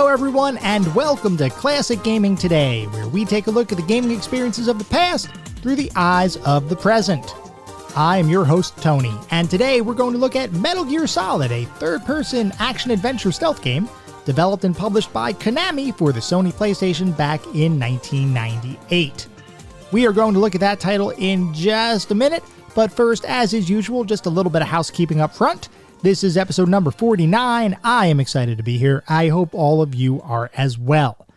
Hello everyone, and welcome to Classic Gaming Today, where we take a look at the gaming experiences of the past through the eyes of the present. I am your host, Tony, and today we're going to look at Metal Gear Solid, a third-person action-adventure stealth game developed and published by Konami for the Sony PlayStation back in 1998. We are going to look at that title in just a minute, but first, as is usual, just a little bit of housekeeping up front. This is episode number 49. I am excited to be here. I hope all of you are as well.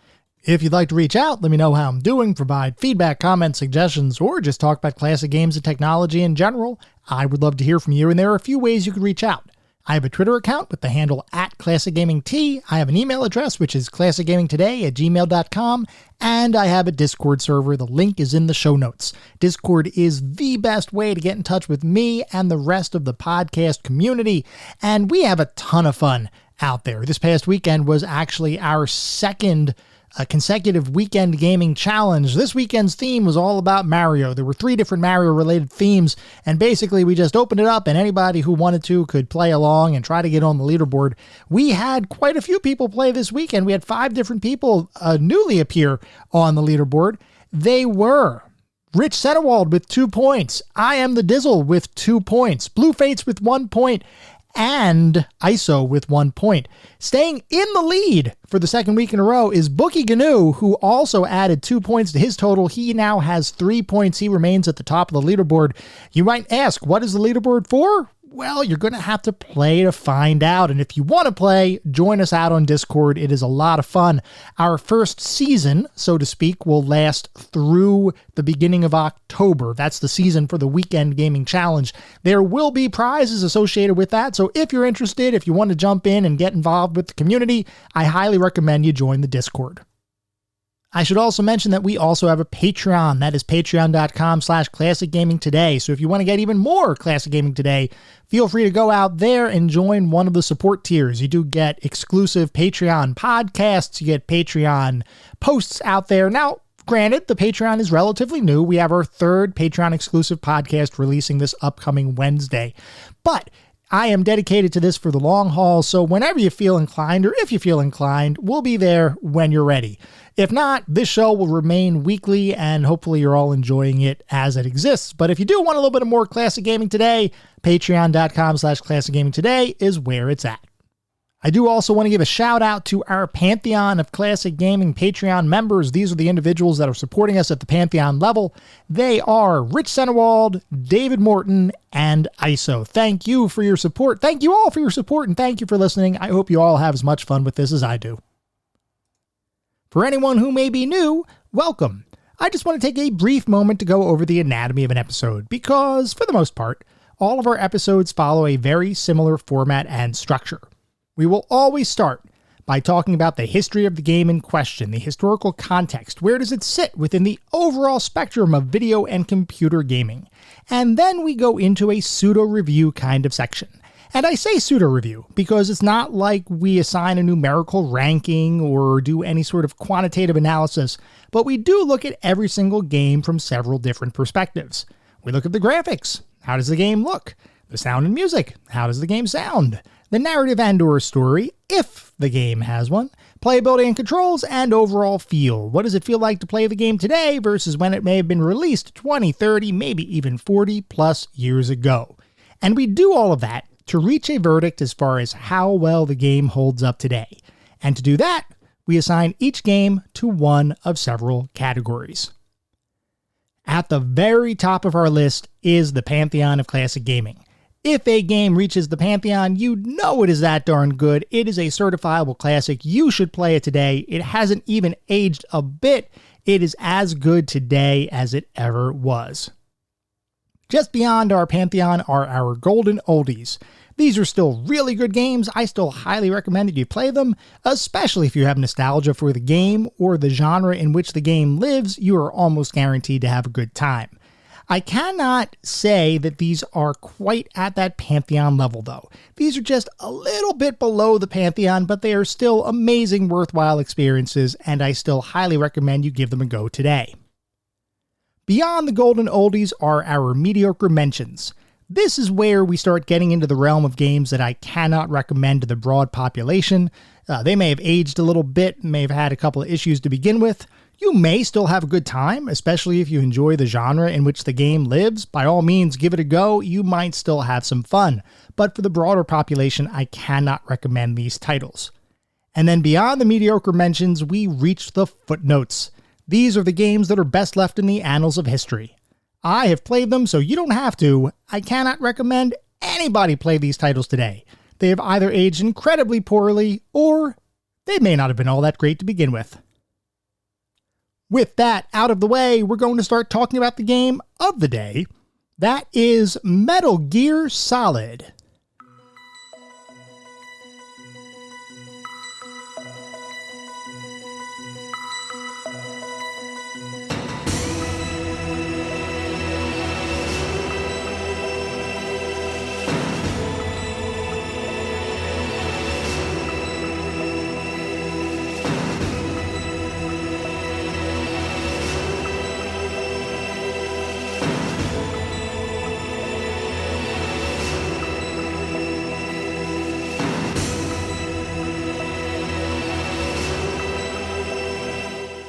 If you'd like to reach out, let me know how I'm doing, provide feedback, comments, suggestions, or just talk about classic games and technology in general, I would love to hear from you, and there are a few ways you could reach out. I have a Twitter account with the handle @ClassicGamingT. I have an email address, which is classicgamingtoday@gmail.com, and I have a Discord server. The link is in the show notes. Discord is the best way to get in touch with me and the rest of the podcast community, and we have a ton of fun out there. This past weekend was actually our second consecutive weekend gaming challenge. This weekend's theme was all about Mario. There were 3 different Mario-related themes, and basically we just opened it up, and anybody who wanted to could play along and try to get on the leaderboard. We had quite a few people play this weekend. We had 5 different people newly appear on the leaderboard. They were Rich Setterwald with 2 points, I Am the Dizzle with 2 points, Blue Fates with 1 point, and ISO with 1 point. Staying in the lead for the second week in a row is Bookie Gnu, who also added 2 points to his total. He now has 3 points. He remains at the top of the leaderboard. You might ask, what is the leaderboard for? Well, you're going to have to play to find out. And if you want to play, join us out on Discord. It is a lot of fun. Our first season, so to speak, will last through the beginning of October. That's the season for the Weekend Gaming Challenge. There will be prizes associated with that. So if you're interested, if you want to jump in and get involved with the community, I highly recommend you join the Discord. I should also mention that we also have a Patreon. That is patreon.com/classicgamingtoday. So if you want to get even more Classic Gaming Today, feel free to go out there and join one of the support tiers. You do get exclusive Patreon podcasts. You get Patreon posts out there. Now, granted, the Patreon is relatively new. We have our 3rd Patreon exclusive podcast releasing this upcoming Wednesday. But I am dedicated to this for the long haul, so whenever you feel inclined, or if you feel inclined, we'll be there when you're ready. If not, this show will remain weekly, and hopefully you're all enjoying it as it exists. But if you do want a little bit of more Classic Gaming Today, patreon.com/classicgamingtoday is where it's at. I do also want to give a shout out to our Pantheon of Classic Gaming Patreon members. These are the individuals that are supporting us at the Pantheon level. They are Rich Senewald, David Morton, and ISO. Thank you for your support. Thank you all for your support, and thank you for listening. I hope you all have as much fun with this as I do. For anyone who may be new, welcome. I just want to take a brief moment to go over the anatomy of an episode, because for the most part, all of our episodes follow a very similar format and structure. We will always start by talking about the history of the game in question, the historical context. Where does it sit within the overall spectrum of video and computer gaming? And then we go into a pseudo-review kind of section. And I say pseudo-review because it's not like we assign a numerical ranking or do any sort of quantitative analysis, but we do look at every single game from several different perspectives. We look at the graphics. How does the game look? The sound and music. How does the game sound? The narrative and/or story, if the game has one, playability and controls, and overall feel. What does it feel like to play the game today versus when it may have been released 20, 30, maybe even 40 plus years ago? And we do all of that to reach a verdict as far as how well the game holds up today. And to do that, we assign each game to one of several categories. At the very top of our list is the Pantheon of Classic Gaming. If a game reaches the Pantheon, you know it is that darn good. It is a certifiable classic. You should play it today. It hasn't even aged a bit. It is as good today as it ever was. Just beyond our Pantheon are our golden oldies. These are still really good games. I still highly recommend that you play them, especially if you have nostalgia for the game or the genre in which the game lives. You are almost guaranteed to have a good time. I cannot say that these are quite at that Pantheon level, though. These are just a little bit below the Pantheon, but they are still amazing, worthwhile experiences, and I still highly recommend you give them a go today. Beyond the golden oldies are our mediocre mentions. This is where we start getting into the realm of games that I cannot recommend to the broad population. They may have aged a little bit, may have had a couple of issues to begin with. You may still have a good time, especially if you enjoy the genre in which the game lives. By all means, give it a go. You might still have some fun. But for the broader population, I cannot recommend these titles. And then beyond the mediocre mentions, we reach the footnotes. These are the games that are best left in the annals of history. I have played them, so you don't have to. I cannot recommend anybody play these titles today. They have either aged incredibly poorly, or they may not have been all that great to begin with. With that out of the way, we're going to start talking about the game of the day. That is Metal Gear Solid.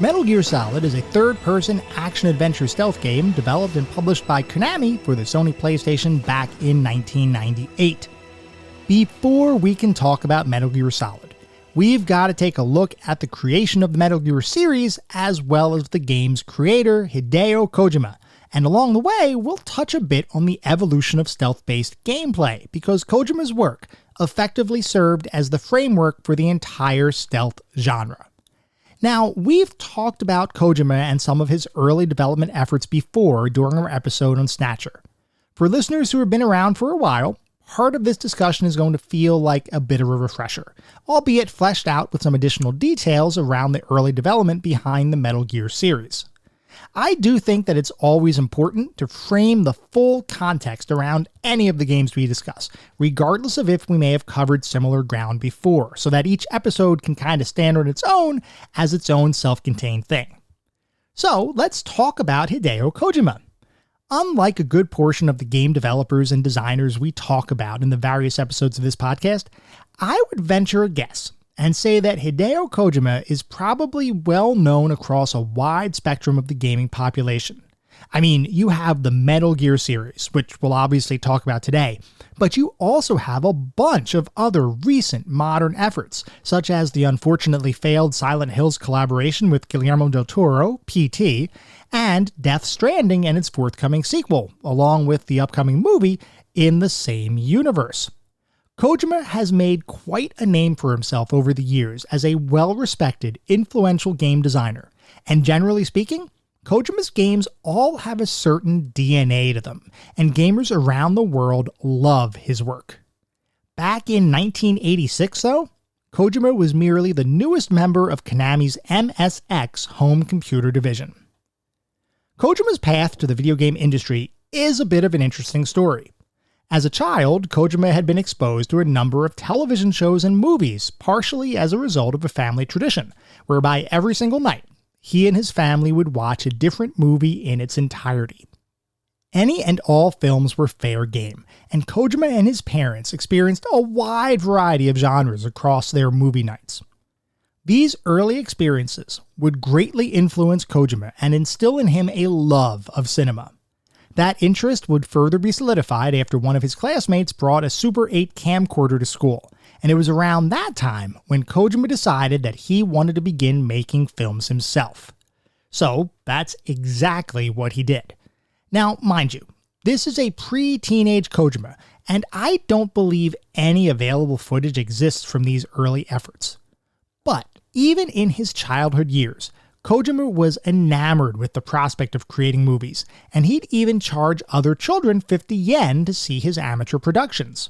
Metal Gear Solid is a third-person action-adventure stealth game developed and published by Konami for the Sony PlayStation back in 1998. Before we can talk about Metal Gear Solid, we've got to take a look at the creation of the Metal Gear series as well as the game's creator, Hideo Kojima. And along the way, we'll touch a bit on the evolution of stealth-based gameplay, because Kojima's work effectively served as the framework for the entire stealth genre. Now, we've talked about Kojima and some of his early development efforts before during our episode on Snatcher. For listeners who have been around for a while, part of this discussion is going to feel like a bit of a refresher, albeit fleshed out with some additional details around the early development behind the Metal Gear series. I do think that it's always important to frame the full context around any of the games we discuss, regardless of if we may have covered similar ground before, so that each episode can kind of stand on its own as its own self-contained thing. So let's talk about Hideo Kojima. Unlike a good portion of the game developers and designers we talk about in the various episodes of this podcast, I would venture a guess and say that Hideo Kojima is probably well known across a wide spectrum of the gaming population. I mean, you have the Metal Gear series, which we'll obviously talk about today, but you also have a bunch of other recent modern efforts, such as the unfortunately failed Silent Hills collaboration with Guillermo del Toro, PT, and Death Stranding and its forthcoming sequel, along with the upcoming movie in the same universe. Kojima has made quite a name for himself over the years as a well-respected, influential game designer, and generally speaking, Kojima's games all have a certain DNA to them, and gamers around the world love his work. Back in 1986, though, Kojima was merely the newest member of Konami's MSX home computer division. Kojima's path to the video game industry is a bit of an interesting story. As a child, Kojima had been exposed to a number of television shows and movies, partially as a result of a family tradition, whereby every single night, he and his family would watch a different movie in its entirety. Any and all films were fair game, and Kojima and his parents experienced a wide variety of genres across their movie nights. These early experiences would greatly influence Kojima and instill in him a love of cinema. That interest would further be solidified after one of his classmates brought a Super 8 camcorder to school, and it was around that time when Kojima decided that he wanted to begin making films himself. So that's exactly what he did. Now, mind you, this is a pre-teenage Kojima, and I don't believe any available footage exists from these early efforts. But even in his childhood years, Kojima was enamored with the prospect of creating movies, and he'd even charge other children 50 yen to see his amateur productions.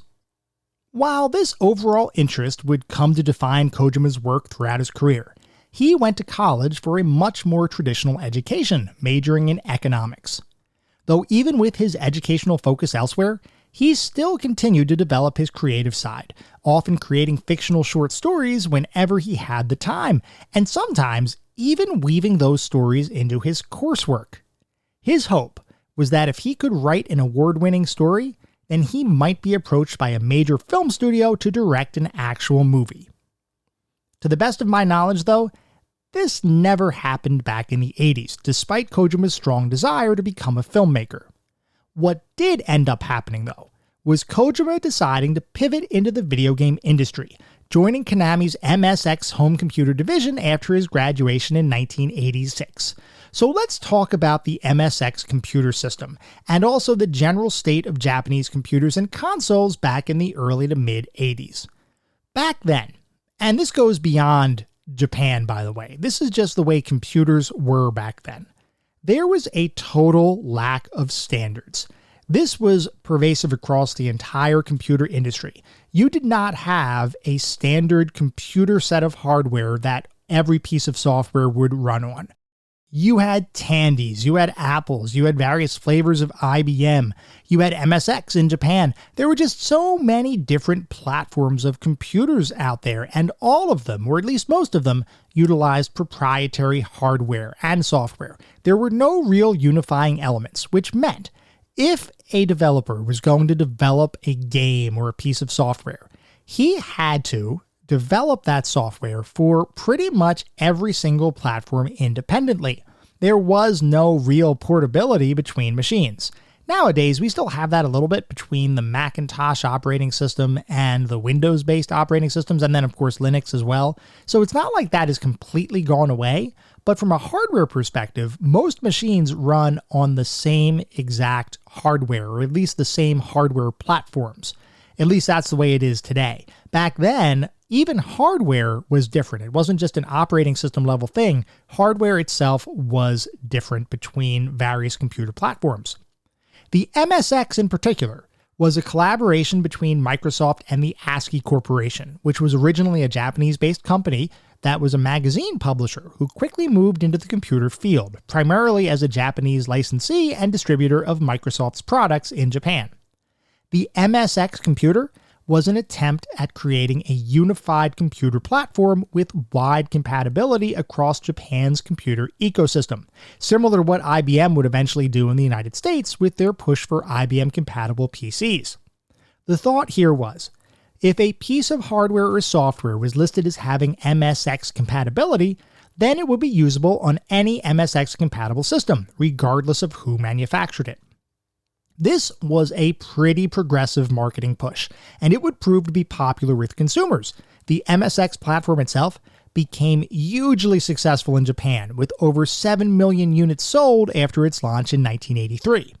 While this overall interest would come to define Kojima's work throughout his career, he went to college for a much more traditional education, majoring in economics. Though even with his educational focus elsewhere, he still continued to develop his creative side, often creating fictional short stories whenever he had the time, and sometimes even weaving those stories into his coursework. His hope was that if he could write an award-winning story, then he might be approached by a major film studio to direct an actual movie. To the best of my knowledge, though, this never happened back in the 80s, despite Kojima's strong desire to become a filmmaker. What did end up happening, though, was Kojima deciding to pivot into the video game industry, joining Konami's MSX home computer division after his graduation in 1986. So let's talk about the MSX computer system, and also the general state of Japanese computers and consoles back in the early to mid-80s. Back then, and this goes beyond Japan, by the way, this is just the way computers were back then, there was a total lack of standards. This was pervasive across the entire computer industry. You did not have a standard computer set of hardware that every piece of software would run on. You had Tandies, you had Apples, you had various flavors of IBM, you had MSX in Japan. There were just so many different platforms of computers out there, and all of them, or at least most of them, utilized proprietary hardware and software. There were no real unifying elements, which meant if a developer was going to develop a game or a piece of software, he had to develop that software for pretty much every single platform independently. There was no real portability between machines. Nowadays, we still have that a little bit between the Macintosh operating system and the Windows-based operating systems, and then, of course, Linux as well. So it's not like that has completely gone away, but from a hardware perspective, most machines run on the same exact hardware, or at least the same hardware platforms. At least that's the way it is today. Back then, even hardware was different. It wasn't just an operating system level thing. Hardware itself was different between various computer platforms. The MSX in particular was a collaboration between Microsoft and the ASCII Corporation, which was originally a Japanese-based company that was a magazine publisher who quickly moved into the computer field, primarily as a Japanese licensee and distributor of Microsoft's products in Japan. The MSX computer was an attempt at creating a unified computer platform with wide compatibility across Japan's computer ecosystem, similar to what IBM would eventually do in the United States with their push for IBM-compatible PCs. The thought here was, if a piece of hardware or software was listed as having MSX compatibility, then it would be usable on any MSX-compatible system, regardless of who manufactured it. This was a pretty progressive marketing push, and it would prove to be popular with consumers. The MSX platform itself became hugely successful in Japan, with over 7 million units sold after its launch in 1983.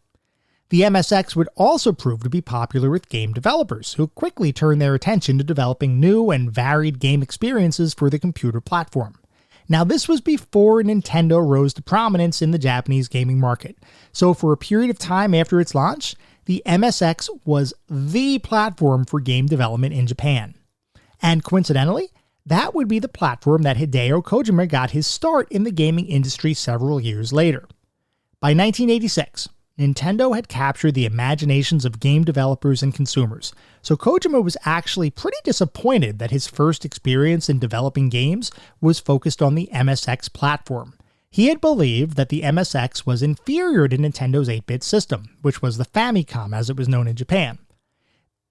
The MSX would also prove to be popular with game developers, who quickly turned their attention to developing new and varied game experiences for the computer platform. Now, this was before Nintendo rose to prominence in the Japanese gaming market, so for a period of time after its launch, the MSX was the platform for game development in Japan. And coincidentally, that would be the platform that Hideo Kojima got his start in the gaming industry several years later. By 1986, Nintendo had captured the imaginations of game developers and consumers, so Kojima was actually pretty disappointed that his first experience in developing games was focused on the MSX platform. He had believed that the MSX was inferior to Nintendo's 8-bit system, which was the Famicom as it was known in Japan.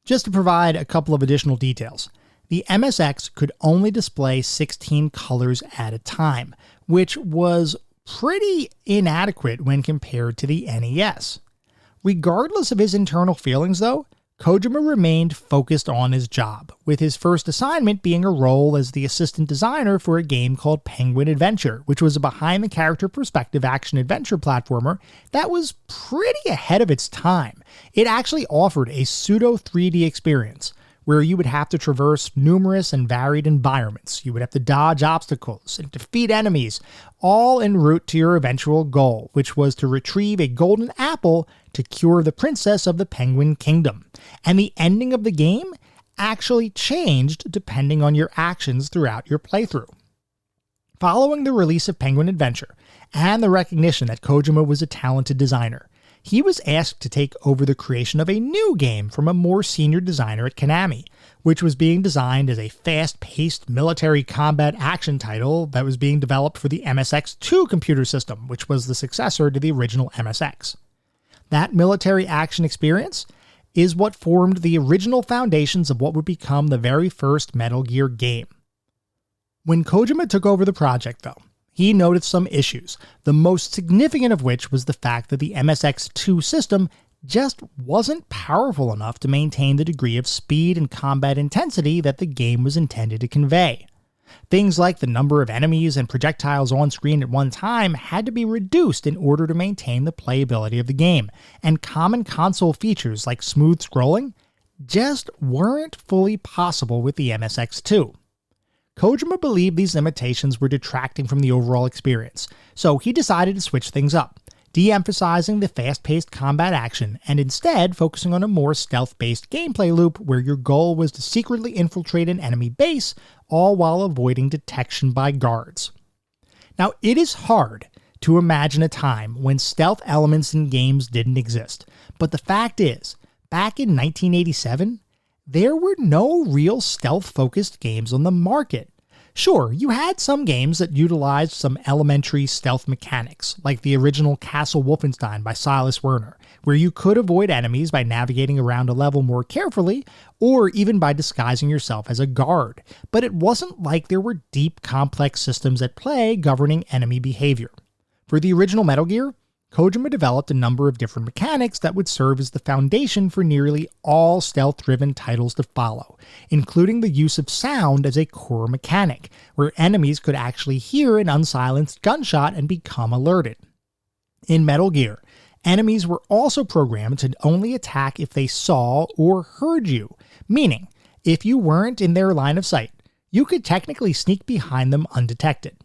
Just to provide a couple of additional details, the MSX could only display 16 colors at a time, which was pretty inadequate when compared to the NES. Regardless of his internal feelings, though, Kojima remained focused on his job, with his first assignment being a role as the assistant designer for a game called Penguin Adventure, which was a behind-the-character perspective action-adventure platformer that was pretty ahead of its time. It actually offered a pseudo-3D experience, where you would have to traverse numerous and varied environments. You would have to dodge obstacles and defeat enemies, all en route to your eventual goal, which was to retrieve a golden apple to cure the princess of the Penguin Kingdom. And the ending of the game actually changed depending on your actions throughout your playthrough. Following the release of Penguin Adventure, and the recognition that Kojima was a talented designer, he was asked to take over the creation of a new game from a more senior designer at Konami, which was being designed as a fast-paced military combat action title that was being developed for the MSX2 computer system, which was the successor to the original MSX. That military action experience, is what formed the original foundations of what would become the very first Metal Gear game. When Kojima took over the project, though, he noticed some issues, the most significant of which was the fact that the MSX2 system just wasn't powerful enough to maintain the degree of speed and combat intensity that the game was intended to convey. Things like the number of enemies and projectiles on screen at one time had to be reduced in order to maintain the playability of the game, and common console features like smooth scrolling just weren't fully possible with the MSX2. Kojima believed these limitations were detracting from the overall experience, so he decided to switch things up, de-emphasizing the fast-paced combat action and instead focusing on a more stealth-based gameplay loop where your goal was to secretly infiltrate an enemy base, all while avoiding detection by guards. Now, it is hard to imagine a time when stealth elements in games didn't exist, but the fact is, back in 1987, there were no real stealth-focused games on the market. Sure, you had some games that utilized some elementary stealth mechanics, like the original Castle Wolfenstein by Silas Werner, where you could avoid enemies by navigating around a level more carefully, or even by disguising yourself as a guard, but it wasn't like there were deep, complex systems at play governing enemy behavior. For the original Metal Gear, Kojima developed a number of different mechanics that would serve as the foundation for nearly all stealth-driven titles to follow, including the use of sound as a core mechanic, where enemies could actually hear an unsilenced gunshot and become alerted. In Metal Gear, enemies were also programmed to only attack if they saw or heard you, meaning, if you weren't in their line of sight, you could technically sneak behind them undetected.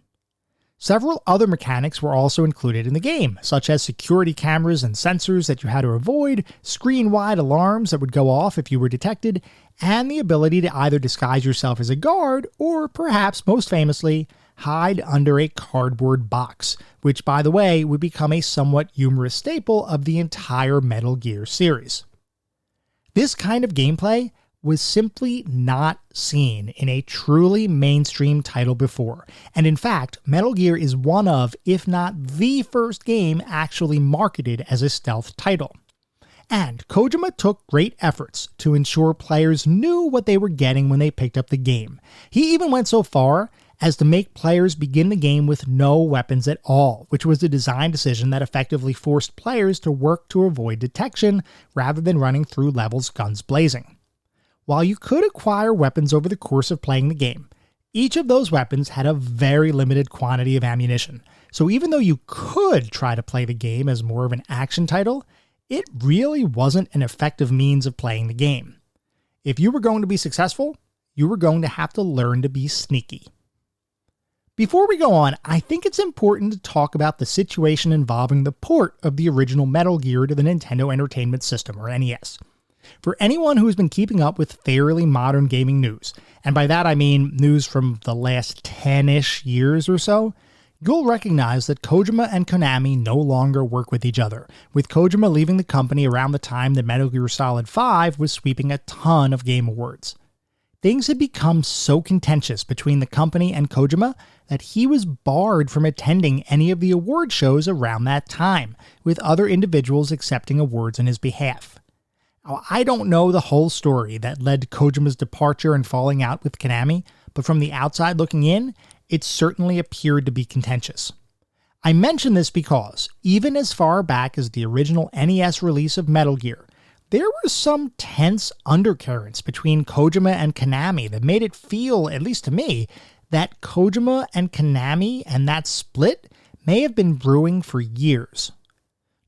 Several other mechanics were also included in the game, such as security cameras and sensors that you had to avoid, screen-wide alarms that would go off if you were detected, and the ability to either disguise yourself as a guard or, perhaps most famously, hide under a cardboard box, which, by the way, would become a somewhat humorous staple of the entire Metal Gear series. This kind of gameplay was simply not seen in a truly mainstream title before, and in fact, Metal Gear is one of, if not the first game actually marketed as a stealth title. And Kojima took great efforts to ensure players knew what they were getting when they picked up the game. He even went so far as to make players begin the game with no weapons at all, which was a design decision that effectively forced players to work to avoid detection rather than running through levels guns blazing. While you could acquire weapons over the course of playing the game, each of those weapons had a very limited quantity of ammunition, so even though you could try to play the game as more of an action title, it really wasn't an effective means of playing the game. If you were going to be successful, you were going to have to learn to be sneaky. Before we go on, I think it's important to talk about the situation involving the port of the original Metal Gear to the Nintendo Entertainment System, or NES. For anyone who has been keeping up with fairly modern gaming news, and by that I mean news from the last 10-ish years or so, you'll recognize that Kojima and Konami no longer work with each other, with Kojima leaving the company around the time that Metal Gear Solid 5 was sweeping a ton of game awards. Things had become so contentious between the company and Kojima that he was barred from attending any of the award shows around that time, with other individuals accepting awards on his behalf. Now, I don't know the whole story that led to Kojima's departure and falling out with Konami, but from the outside looking in, it certainly appeared to be contentious. I mention this because, even as far back as the original NES release of Metal Gear, there were some tense undercurrents between Kojima and Konami that made it feel, at least to me, that Kojima and Konami and that split may have been brewing for years.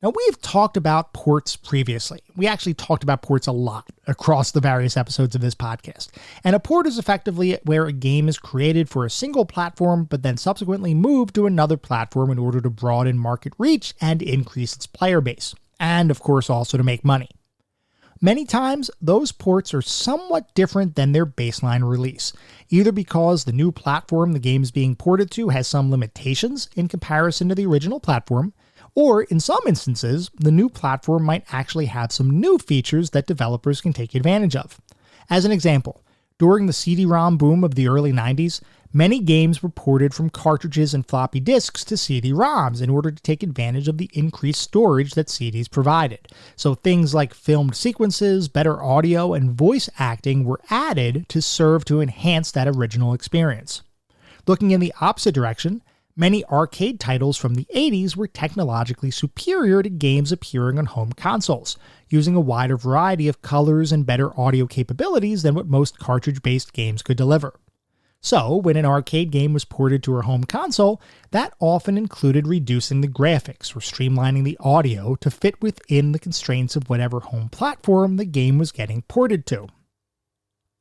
Now, we've talked about ports previously. We actually talked about ports a lot across the various episodes of this podcast. And a port is effectively where a game is created for a single platform, but then subsequently moved to another platform in order to broaden market reach and increase its player base. And, of course, also to make money. Many times, those ports are somewhat different than their baseline release, either because the new platform the game is being ported to has some limitations in comparison to the original platform, or in some instances, the new platform might actually have some new features that developers can take advantage of. As an example, during the CD-ROM boom of the early 90s, Many games were ported from cartridges and floppy disks to CD-ROMs in order to take advantage of the increased storage that CDs provided. So things like filmed sequences, better audio, and voice acting were added to serve to enhance that original experience. Looking in the opposite direction, many arcade titles from the 80s were technologically superior to games appearing on home consoles, using a wider variety of colors and better audio capabilities than what most cartridge-based games could deliver. So, when an arcade game was ported to a home console, that often included reducing the graphics or streamlining the audio to fit within the constraints of whatever home platform the game was getting ported to.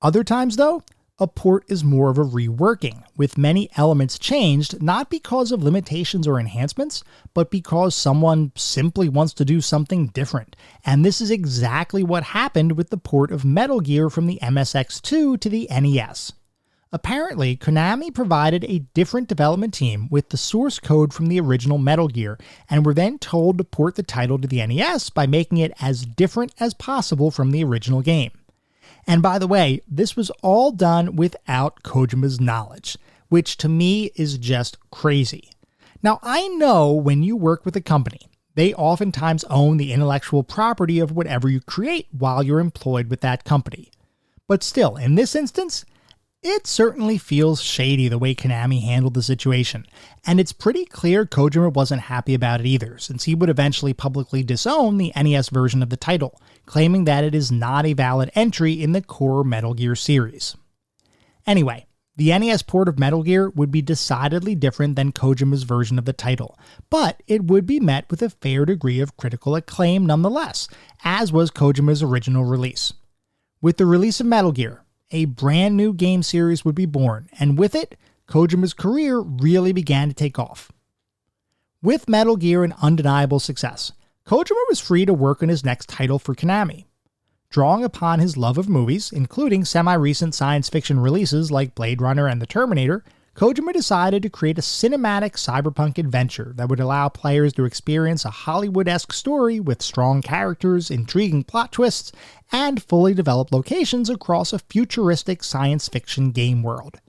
Other times, though, a port is more of a reworking, with many elements changed not because of limitations or enhancements, but because someone simply wants to do something different. And this is exactly what happened with the port of Metal Gear from the MSX2 to the NES. Apparently, Konami provided a different development team with the source code from the original Metal Gear, and were then told to port the title to the NES by making it as different as possible from the original game. And by the way, this was all done without Kojima's knowledge, which to me is just crazy. Now, I know when you work with a company, they oftentimes own the intellectual property of whatever you create while you're employed with that company. But still, in this instance, it certainly feels shady the way Konami handled the situation, and it's pretty clear Kojima wasn't happy about it either, since he would eventually publicly disown the NES version of the title, claiming that it is not a valid entry in the core Metal Gear series. Anyway, the NES port of Metal Gear would be decidedly different than Kojima's version of the title, but it would be met with a fair degree of critical acclaim nonetheless, as was Kojima's original release. With the release of Metal Gear, a brand new game series would be born, and with it, Kojima's career really began to take off. With Metal Gear an undeniable success, Kojima was free to work on his next title for Konami. Drawing upon his love of movies, including semi-recent science fiction releases like Blade Runner and The Terminator, Kojima decided to create a cinematic cyberpunk adventure that would allow players to experience a Hollywood-esque story with strong characters, intriguing plot twists, and fully developed locations across a futuristic science fiction game world.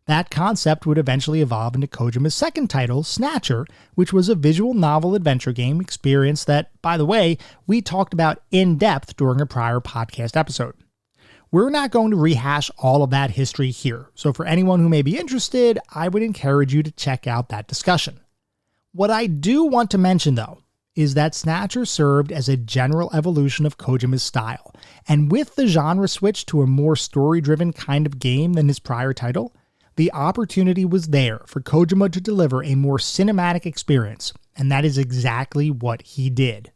That concept would eventually evolve into Kojima's second title, Snatcher, which was a visual novel adventure game experience that, by the way, we talked about in depth during a prior podcast episode. We're not going to rehash all of that history here, so for anyone who may be interested, I would encourage you to check out that discussion. What I do want to mention, though, is that Snatcher served as a general evolution of Kojima's style, and with the genre switch to a more story-driven kind of game than his prior title, the opportunity was there for Kojima to deliver a more cinematic experience, and that is exactly what he did.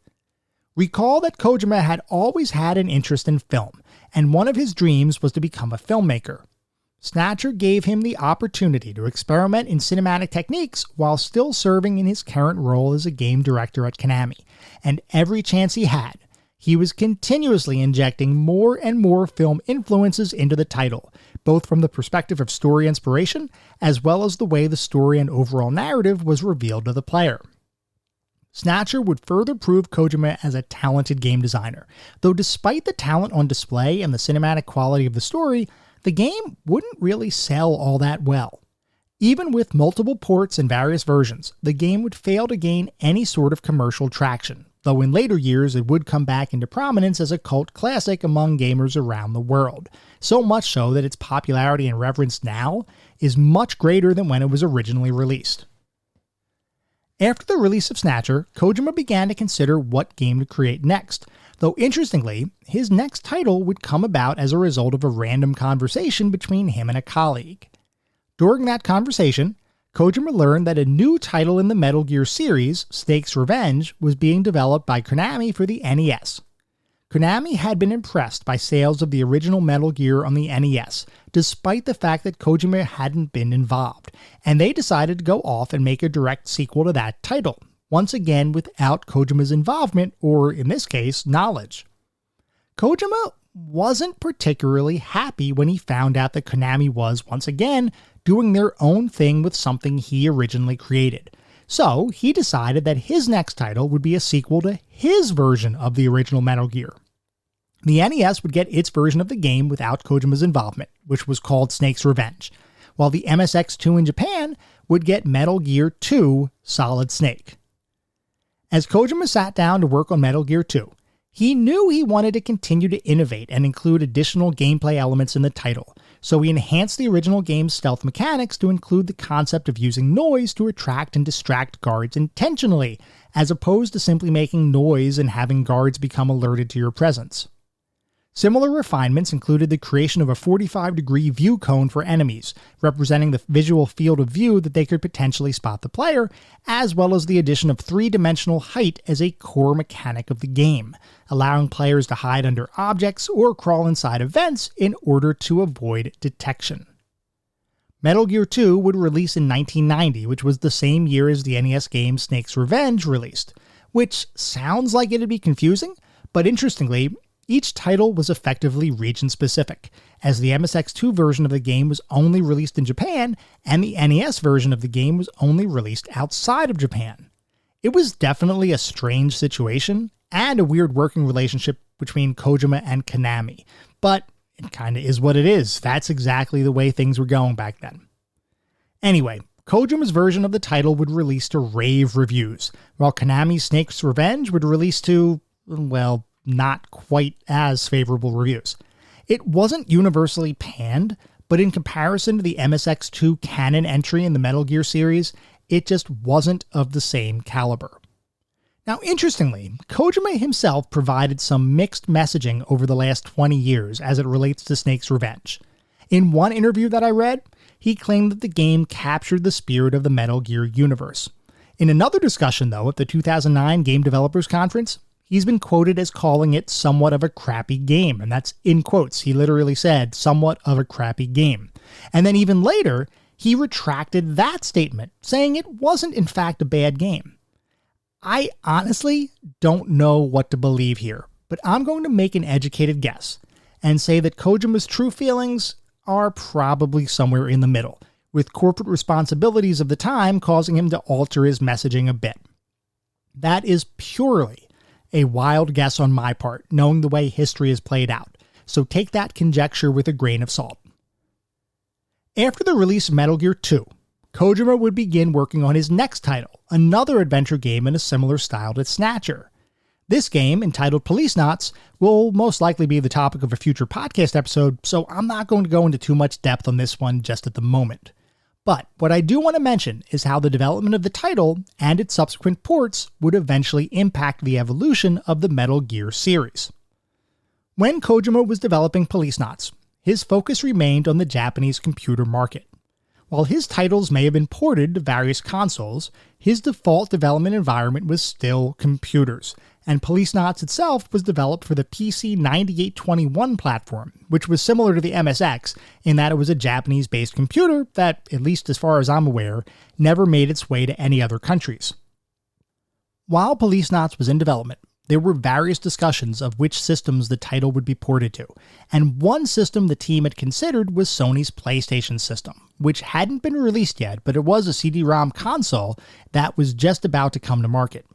Recall that Kojima had always had an interest in film, and one of his dreams was to become a filmmaker. Snatcher gave him the opportunity to experiment in cinematic techniques while still serving in his current role as a game director at Konami, and every chance he had, he was continuously injecting more and more film influences into the title, both from the perspective of story inspiration, as well as the way the story and overall narrative was revealed to the player. Snatcher would further prove Kojima as a talented game designer, though despite the talent on display and the cinematic quality of the story, the game wouldn't really sell all that well. Even with multiple ports and various versions, the game would fail to gain any sort of commercial traction, though in later years it would come back into prominence as a cult classic among gamers around the world, so much so that its popularity and reverence now is much greater than when it was originally released. After the release of Snatcher, Kojima began to consider what game to create next, though interestingly, his next title would come about as a result of a random conversation between him and a colleague. During that conversation, Kojima learned that a new title in the Metal Gear series, Snake's Revenge, was being developed by Konami for the NES. Konami had been impressed by sales of the original Metal Gear on the NES, despite the fact that Kojima hadn't been involved, and they decided to go off and make a direct sequel to that title, once again without Kojima's involvement, or in this case, knowledge. Kojima wasn't particularly happy when he found out that Konami was, once again, doing their own thing with something he originally created. So he decided that his next title would be a sequel to his version of the original Metal Gear. The NES would get its version of the game without Kojima's involvement, which was called Snake's Revenge. while the MSX2 in Japan would get Metal Gear 2 Solid Snake. As Kojima sat down to work on Metal Gear 2, he knew he wanted to continue to innovate and include additional gameplay elements in the title, so he enhanced the original game's stealth mechanics to include the concept of using noise to attract and distract guards intentionally, as opposed to simply making noise and having guards become alerted to your presence. Similar refinements included the creation of a 45-degree view cone for enemies, representing the visual field of view that they could potentially spot the player, as well as the addition of three-dimensional height as a core mechanic of the game, allowing players to hide under objects or crawl inside of vents in order to avoid detection. Metal Gear 2 would release in 1990, which was the same year as the NES game Snake's Revenge released, which sounds like it'd be confusing, but interestingly, each title was effectively region-specific, as the MSX2 version of the game was only released in Japan, and the NES version of the game was only released outside of Japan. It was definitely a strange situation, and a weird working relationship between Kojima and Konami, but it kinda is what it is. That's exactly the way things were going back then. Anyway, Kojima's version of the title would release to rave reviews, while Konami's Snake's Revenge would release to, well, not quite as favorable reviews. It wasn't universally panned, but in comparison to the MSX2 canon entry in the Metal Gear series, it just wasn't of the same caliber. Now, interestingly, Kojima himself provided some mixed messaging over the last 20 years as it relates to Snake's Revenge. In one interview that I read, he claimed that the game captured the spirit of the Metal Gear universe. In another discussion, though, at the 2009 Game Developers Conference, he's been quoted as calling it somewhat of a crappy game, and that's in quotes. He literally said, somewhat of a crappy game. And then even later, he retracted that statement, saying it wasn't in fact a bad game. I honestly don't know what to believe here, but I'm going to make an educated guess and say that Kojima's true feelings are probably somewhere in the middle, with corporate responsibilities of the time causing him to alter his messaging a bit. That is purely a wild guess on my part, knowing the way history has played out, so take that conjecture with a grain of salt. After the release of Metal Gear 2, Kojima would begin working on his next title, another adventure game in a similar style to Snatcher. This game, entitled Policenauts, will most likely be the topic of a future podcast episode, so I'm not going to go into too much depth on this one just at the moment. But what I do want to mention is how the development of the title and its subsequent ports would eventually impact the evolution of the Metal Gear series. When Kojima was developing Policenauts, his focus remained on the Japanese computer market. While his titles may have been ported to various consoles, his default development environment was still computers, and Policenauts itself was developed for the PC 9821 platform, which was similar to the MSX in that it was a Japanese-based computer that, at least as far as I'm aware, never made its way to any other countries. While Policenauts was in development, there were various discussions of which systems the title would be ported to, and one system the team had considered was Sony's PlayStation system, which hadn't been released yet, but it was a CD-ROM console that was just about to come to market.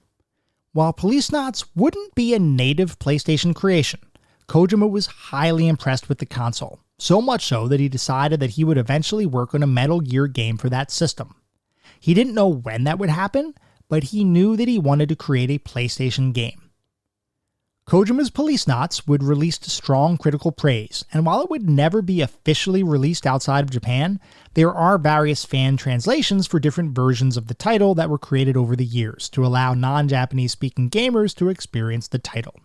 While Policenauts wouldn't be a native PlayStation creation, Kojima was highly impressed with the console, so much so that he decided that he would eventually work on a Metal Gear game for that system. He didn't know when that would happen, but he knew that he wanted to create a PlayStation game. Kojima's Policenauts would release to strong critical praise, and while it would never be officially released outside of Japan, there are various fan translations for different versions of the title that were created over the years to allow non-Japanese speaking gamers to experience the title.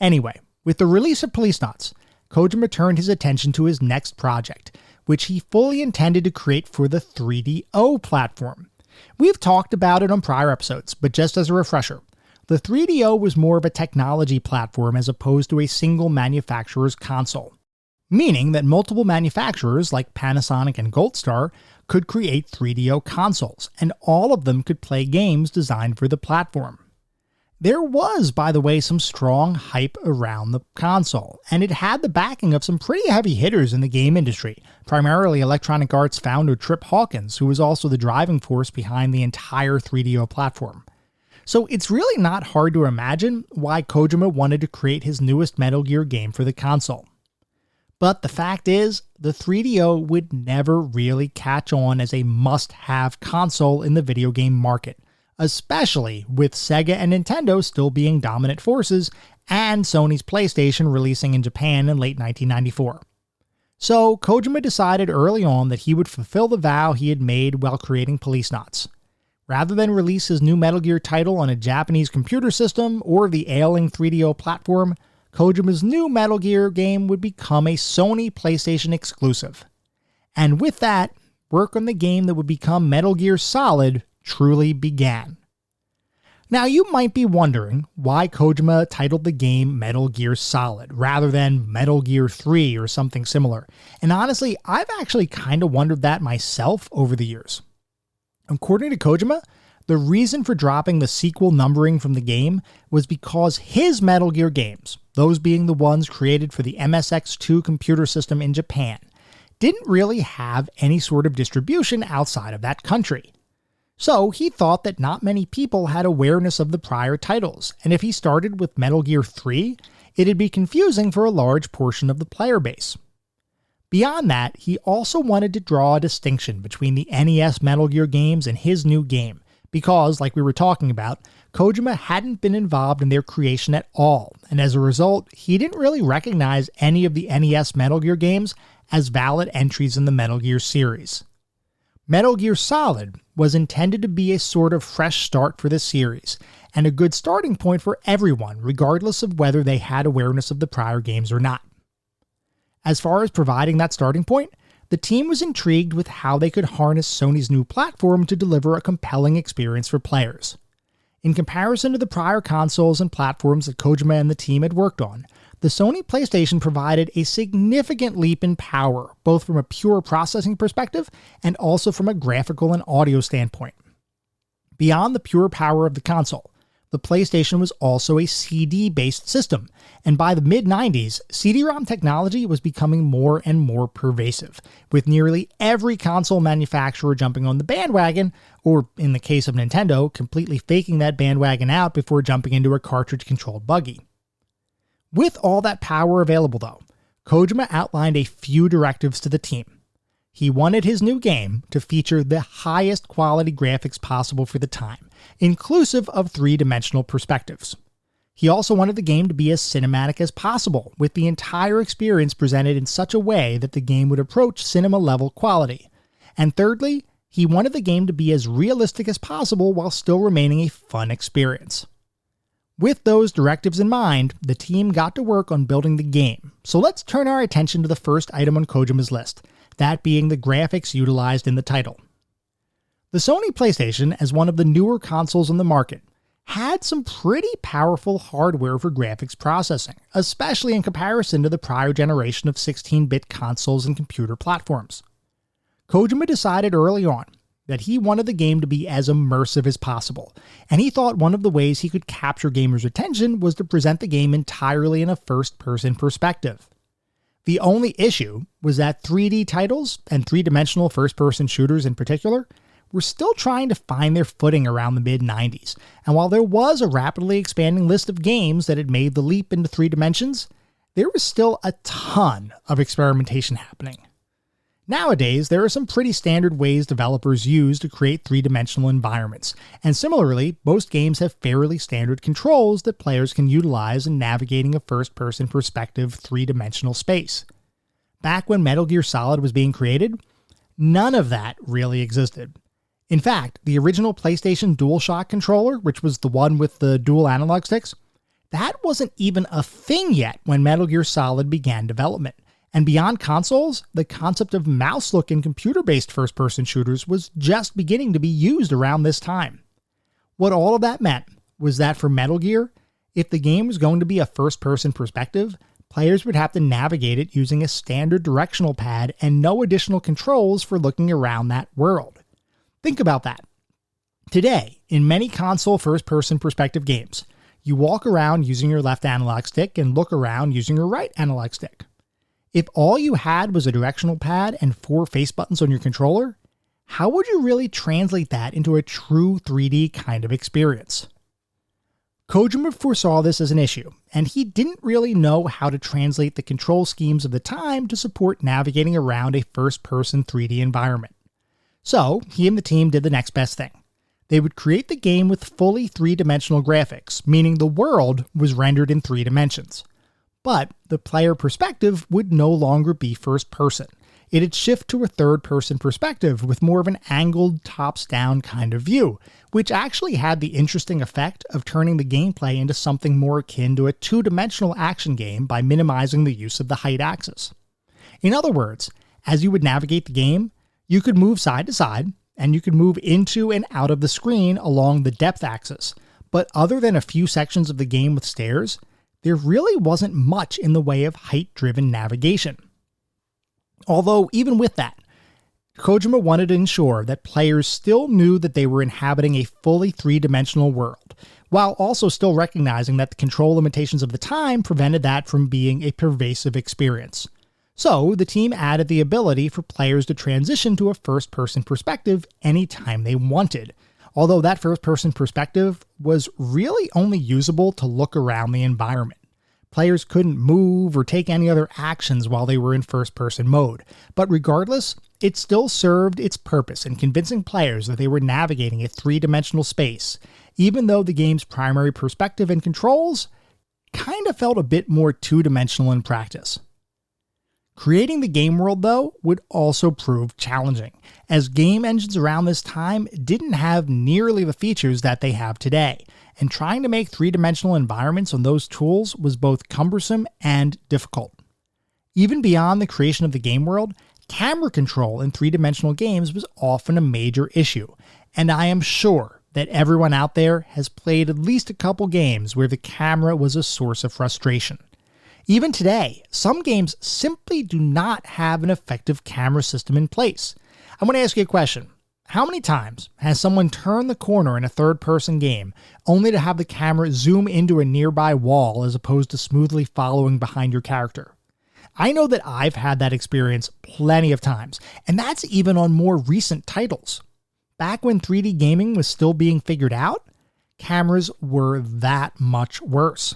Anyway, with the release of Policenauts, Kojima turned his attention to his next project, which he fully intended to create for the 3DO platform. We've talked about it on prior episodes, but just as a refresher, the 3DO was more of a technology platform as opposed to a single manufacturer's console, meaning that multiple manufacturers like Panasonic and Goldstar could create 3DO consoles, and all of them could play games designed for the platform. There was, by the way, some strong hype around the console, and it had the backing of some pretty heavy hitters in the game industry, primarily Electronic Arts founder Trip Hawkins, who was also the driving force behind the entire 3DO platform. So it's really not hard to imagine why Kojima wanted to create his newest Metal Gear game for the console. But the fact is, the 3DO would never really catch on as a must-have console in the video game market, especially with Sega and Nintendo still being dominant forces and Sony's PlayStation releasing in Japan in late 1994. So Kojima decided early on that he would fulfill the vow he had made while creating Policenauts. Rather than release his new Metal Gear title on a Japanese computer system or the ailing 3DO platform, Kojima's new Metal Gear game would become a Sony PlayStation exclusive. And with that, work on the game that would become Metal Gear Solid truly began. Now you might be wondering why Kojima titled the game Metal Gear Solid rather than Metal Gear 3 or something similar. And honestly, I've actually kind of wondered that myself over the years. According to Kojima, the reason for dropping the sequel numbering from the game was because his Metal Gear games, those being the ones created for the MSX2 computer system in Japan, didn't really have any sort of distribution outside of that country. So he thought that not many people had awareness of the prior titles, and if he started with Metal Gear 3, it'd be confusing for a large portion of the player base. Beyond that, he also wanted to draw a distinction between the NES Metal Gear games and his new game, because, like we were talking about, Kojima hadn't been involved in their creation at all, and as a result, he didn't really recognize any of the NES Metal Gear games as valid entries in the Metal Gear series. Metal Gear Solid was intended to be a sort of fresh start for the series, and a good starting point for everyone, regardless of whether they had awareness of the prior games or not. As far as providing that starting point, the team was intrigued with how they could harness Sony's new platform to deliver a compelling experience for players. In comparison to the prior consoles and platforms that Kojima and the team had worked on, the Sony PlayStation provided a significant leap in power, both from a pure processing perspective and also from a graphical and audio standpoint. Beyond the pure power of the console, the PlayStation was also a CD-based system, and by the mid-90s, CD-ROM technology was becoming more and more pervasive, with nearly every console manufacturer jumping on the bandwagon, or in the case of Nintendo, completely faking that bandwagon out before jumping into a cartridge-controlled buggy. With all that power available though, Kojima outlined a few directives to the team. He wanted his new game to feature the highest quality graphics possible for the time, inclusive of three-dimensional perspectives. He also wanted the game to be as cinematic as possible, with the entire experience presented in such a way that the game would approach cinema-level quality. And thirdly, he wanted the game to be as realistic as possible while still remaining a fun experience. With those directives in mind, the team got to work on building the game. So let's turn our attention to the first item on Kojima's list, that being the graphics utilized in the title. The Sony PlayStation, as one of the newer consoles on the market, had some pretty powerful hardware for graphics processing, especially in comparison to the prior generation of 16-bit consoles and computer platforms. Kojima decided early on that he wanted the game to be as immersive as possible, and he thought one of the ways he could capture gamers' attention was to present the game entirely in a first-person perspective. The only issue was that 3D titles, and three-dimensional first-person shooters in particular, were still trying to find their footing around the mid-90s, and while there was a rapidly expanding list of games that had made the leap into 3 dimensions, there was still a ton of experimentation happening. Nowadays, there are some pretty standard ways developers use to create three-dimensional environments, and similarly, most games have fairly standard controls that players can utilize in navigating a first-person perspective three-dimensional space. Back when Metal Gear Solid was being created, none of that really existed. In fact, the original PlayStation DualShock controller, which was the one with the dual analog sticks, that wasn't even a thing yet when Metal Gear Solid began development. And beyond consoles, the concept of mouse-look in computer-based first-person shooters was just beginning to be used around this time. What all of that meant was that for Metal Gear, if the game was going to be a first-person perspective, players would have to navigate it using a standard directional pad and no additional controls for looking around that world. Think about that. Today, in many console first-person perspective games, you walk around using your left analog stick and look around using your right analog stick. If all you had was a directional pad and 4 face buttons on your controller, how would you really translate that into a true 3D kind of experience? Kojima foresaw this as an issue, and he didn't really know how to translate the control schemes of the time to support navigating around a first-person 3D environment. So, he and the team did the next best thing. They would create the game with fully three-dimensional graphics, meaning the world was rendered in 3 dimensions. But the player perspective would no longer be first-person. It'd shift to a third-person perspective with more of an angled, tops-down kind of view, which actually had the interesting effect of turning the gameplay into something more akin to a 2-dimensional action game by minimizing the use of the height axis. In other words, as you would navigate the game, you could move side to side, and you could move into and out of the screen along the depth axis, but other than a few sections of the game with stairs, there really wasn't much in the way of height-driven navigation. Although, even with that, Kojima wanted to ensure that players still knew that they were inhabiting a fully 3-dimensional world, while also still recognizing that the control limitations of the time prevented that from being a pervasive experience. So, the team added the ability for players to transition to a first-person perspective anytime they wanted, although that first-person perspective was really only usable to look around the environment. Players couldn't move or take any other actions while they were in first-person mode, but regardless, it still served its purpose in convincing players that they were navigating a 3-dimensional space, even though the game's primary perspective and controls kinda felt a bit more 2-dimensional in practice. Creating the game world, though, would also prove challenging, as game engines around this time didn't have nearly the features that they have today, and trying to make 3-dimensional environments on those tools was both cumbersome and difficult. Even beyond the creation of the game world, camera control in 3-dimensional games was often a major issue, and I am sure that everyone out there has played at least a couple games where the camera was a source of frustration. Even today, some games simply do not have an effective camera system in place. I'm going to ask you a question. How many times has someone turned the corner in a third-person game only to have the camera zoom into a nearby wall as opposed to smoothly following behind your character? I know that I've had that experience plenty of times, and that's even on more recent titles. Back when 3D gaming was still being figured out, cameras were that much worse.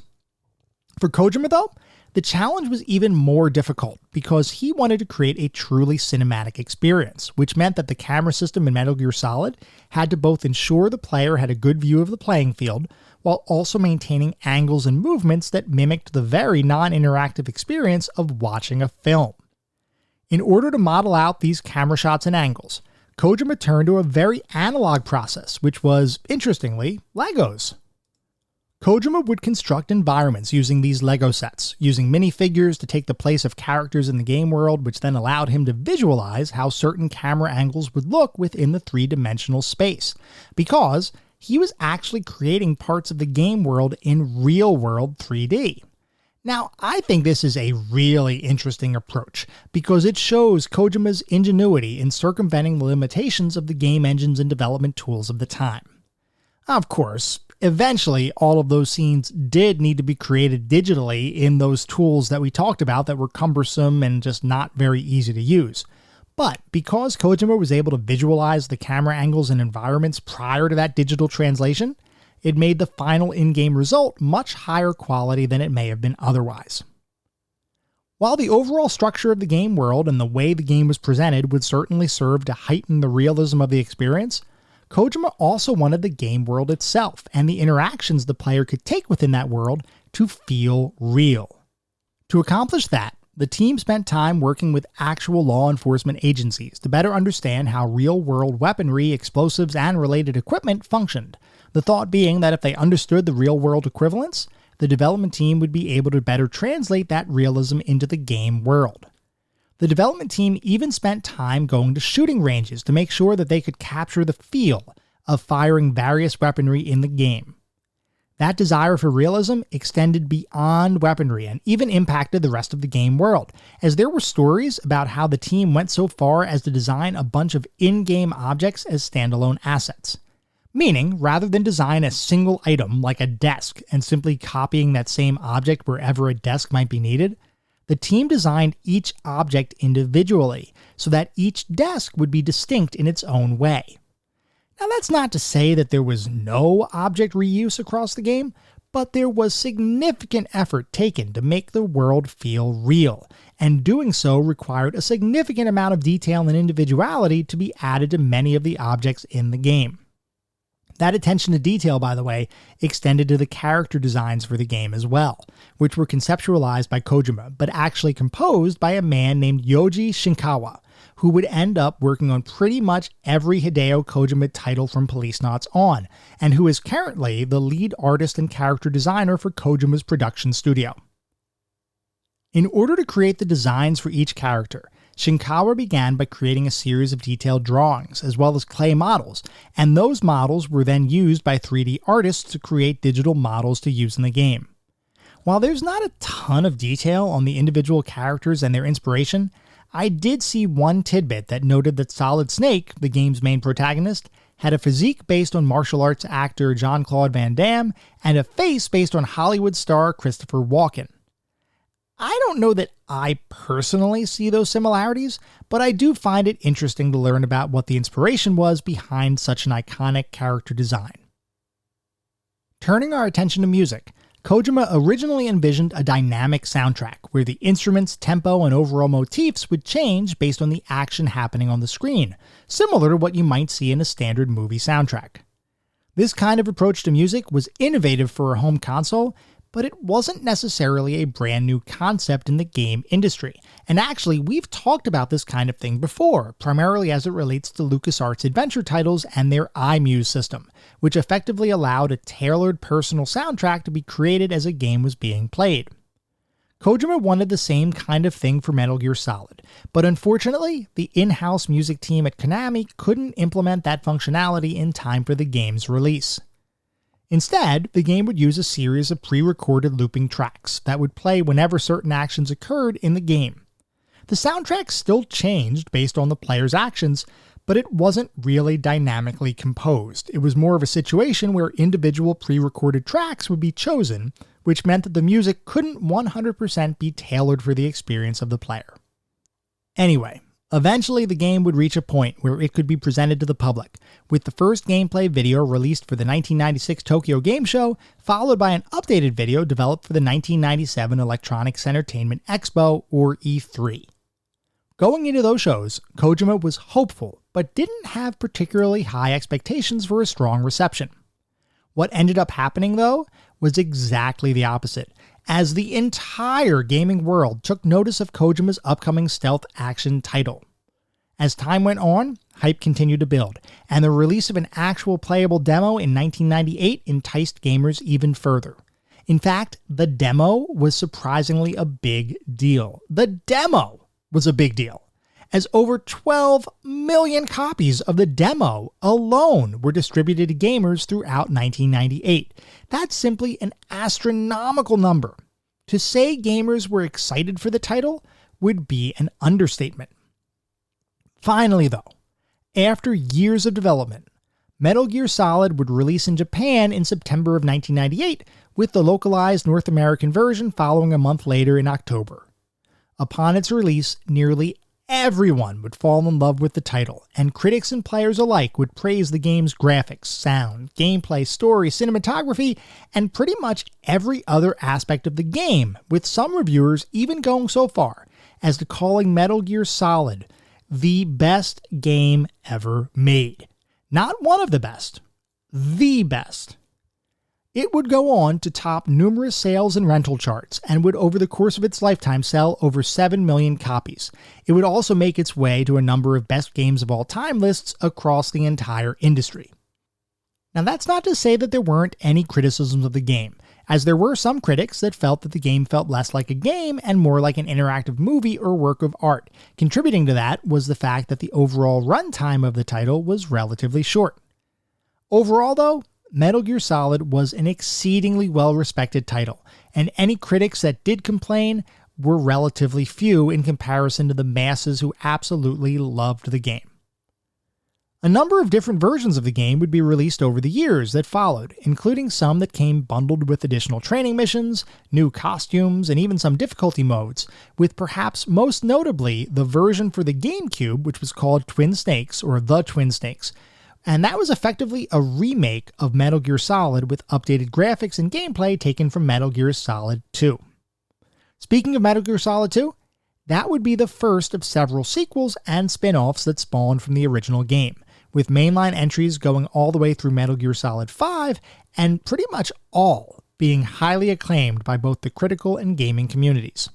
For Kojima, though, the challenge was even more difficult because he wanted to create a truly cinematic experience, which meant that the camera system in Metal Gear Solid had to both ensure the player had a good view of the playing field, while also maintaining angles and movements that mimicked the very non-interactive experience of watching a film. In order to model out these camera shots and angles, Kojima turned to a very analog process, which was, interestingly, Legos. Kojima would construct environments using these Lego sets, using minifigures to take the place of characters in the game world, which then allowed him to visualize how certain camera angles would look within the 3-dimensional space, because he was actually creating parts of the game world in real-world 3D. Now, I think this is a really interesting approach, because it shows Kojima's ingenuity in circumventing the limitations of the game engines and development tools of the time. Of course, eventually all of those scenes did need to be created digitally in those tools that we talked about that were cumbersome and just not very easy to use. But because Kojima was able to visualize the camera angles and environments prior to that digital translation, it made the final in-game result much higher quality than it may have been otherwise. While the overall structure of the game world and the way the game was presented would certainly serve to heighten the realism of the experience, Kojima also wanted the game world itself and the interactions the player could take within that world to feel real. To accomplish that, the team spent time working with actual law enforcement agencies to better understand how real-world weaponry, explosives, and related equipment functioned, the thought being that if they understood the real-world equivalents, the development team would be able to better translate that realism into the game world. The development team even spent time going to shooting ranges to make sure that they could capture the feel of firing various weaponry in the game. That desire for realism extended beyond weaponry and even impacted the rest of the game world, as there were stories about how the team went so far as to design a bunch of in-game objects as standalone assets. Meaning, rather than design a single item like a desk and simply copying that same object wherever a desk might be needed, the team designed each object individually so that each desk would be distinct in its own way. Now, that's not to say that there was no object reuse across the game, but there was significant effort taken to make the world feel real, and doing so required a significant amount of detail and individuality to be added to many of the objects in the game. That attention to detail, by the way, extended to the character designs for the game as well, which were conceptualized by Kojima, but actually composed by a man named Yoji Shinkawa, who would end up working on pretty much every Hideo Kojima title from Policenauts on, and who is currently the lead artist and character designer for Kojima's production studio. In order to create the designs for each character, Shinkawa began by creating a series of detailed drawings, as well as clay models, and those models were then used by 3D artists to create digital models to use in the game. While there's not a ton of detail on the individual characters and their inspiration, I did see one tidbit that noted that Solid Snake, the game's main protagonist, had a physique based on martial arts actor Jean-Claude Van Damme, and a face based on Hollywood star Christopher Walken. I don't know that I personally see those similarities, but I do find it interesting to learn about what the inspiration was behind such an iconic character design. Turning our attention to music, Kojima originally envisioned a dynamic soundtrack where the instruments, tempo, and overall motifs would change based on the action happening on the screen, similar to what you might see in a standard movie soundtrack. This kind of approach to music was innovative for a home console, but it wasn't necessarily a brand new concept in the game industry. And actually, we've talked about this kind of thing before, primarily as it relates to LucasArts adventure titles and their iMuse system, which effectively allowed a tailored personal soundtrack to be created as a game was being played. Kojima wanted the same kind of thing for Metal Gear Solid, but unfortunately, the in-house music team at Konami couldn't implement that functionality in time for the game's release. Instead, the game would use a series of pre-recorded looping tracks that would play whenever certain actions occurred in the game. The soundtrack still changed based on the player's actions, but it wasn't really dynamically composed. It was more of a situation where individual pre-recorded tracks would be chosen, which meant that the music couldn't 100% be tailored for the experience of the player. Anyway, eventually the game would reach a point where it could be presented to the public, with the first gameplay video released for the 1996 Tokyo Game Show, followed by an updated video developed for the 1997 Electronics Entertainment Expo, or E3. Going into those shows, Kojima was hopeful, but didn't have particularly high expectations for a strong reception. What ended up happening, though, was exactly the opposite, as the entire gaming world took notice of Kojima's upcoming stealth action title. As time went on, hype continued to build, and the release of an actual playable demo in 1998 enticed gamers even further. In fact, the demo was surprisingly a big deal. The demo was a big deal, as over 12 million copies of the demo alone were distributed to gamers throughout 1998. That's simply an astronomical number. To say gamers were excited for the title would be an understatement. Finally, though, after years of development, Metal Gear Solid would release in Japan in September of 1998, with the localized North American version following a month later in October. Upon its release, nearly everyone would fall in love with the title, and critics and players alike would praise the game's graphics, sound, gameplay, story, cinematography, and pretty much every other aspect of the game, with some reviewers even going so far as to calling Metal Gear Solid the best game ever made. Not one of the best, the best. It would go on to top numerous sales and rental charts, and would over the course of its lifetime sell over 7 million copies. It would also make its way to a number of best games of all time lists across the entire industry. Now that's not to say that there weren't any criticisms of the game, as there were some critics that felt that the game felt less like a game and more like an interactive movie or work of art. Contributing to that was the fact that the overall runtime of the title was relatively short. Overall though, Metal Gear Solid was an exceedingly well-respected title, and any critics that did complain were relatively few in comparison to the masses who absolutely loved the game. A number of different versions of the game would be released over the years that followed, including some that came bundled with additional training missions, new costumes, and even some difficulty modes, with perhaps most notably the version for the GameCube, which was called Twin Snakes, or The Twin Snakes, and that was effectively a remake of Metal Gear Solid with updated graphics and gameplay taken from Metal Gear Solid 2. Speaking of Metal Gear Solid 2, that would be the first of several sequels and spin-offs that spawned from the original game, with mainline entries going all the way through Metal Gear Solid 5, and pretty much all being highly acclaimed by both the critical and gaming communities.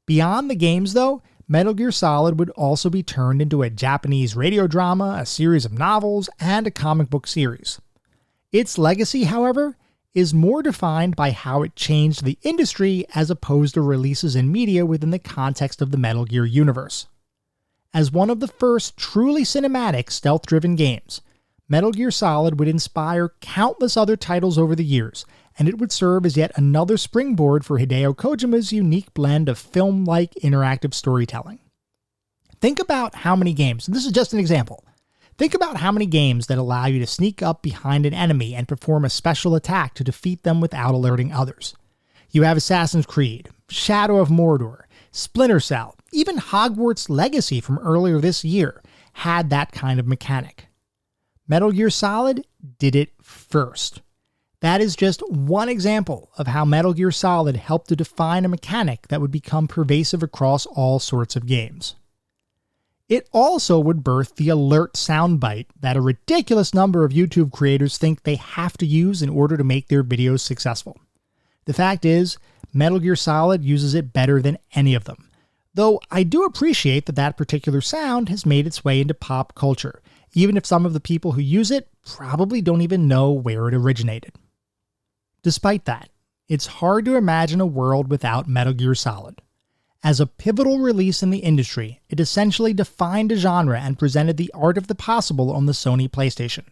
Beyond the games though, Metal Gear Solid would also be turned into a Japanese radio drama, a series of novels, and a comic book series. Its legacy, however, is more defined by how it changed the industry as opposed to releases in media within the context of the Metal Gear universe. As one of the first truly cinematic stealth-driven games, Metal Gear Solid would inspire countless other titles over the years, and it would serve as yet another springboard for Hideo Kojima's unique blend of film-like interactive storytelling. Think about how many games, and this is just an example, think about how many games that allow you to sneak up behind an enemy and perform a special attack to defeat them without alerting others. You have Assassin's Creed, Shadow of Mordor, Splinter Cell, even Hogwarts Legacy from earlier this year had that kind of mechanic. Metal Gear Solid did it first. That is just one example of how Metal Gear Solid helped to define a mechanic that would become pervasive across all sorts of games. It also would birth the alert soundbite that a ridiculous number of YouTube creators think they have to use in order to make their videos successful. The fact is, Metal Gear Solid uses it better than any of them, though I do appreciate that that particular sound has made its way into pop culture, even if some of the people who use it probably don't even know where it originated. Despite that, it's hard to imagine a world without Metal Gear Solid. As a pivotal release in the industry, it essentially defined a genre and presented the art of the possible on the Sony PlayStation.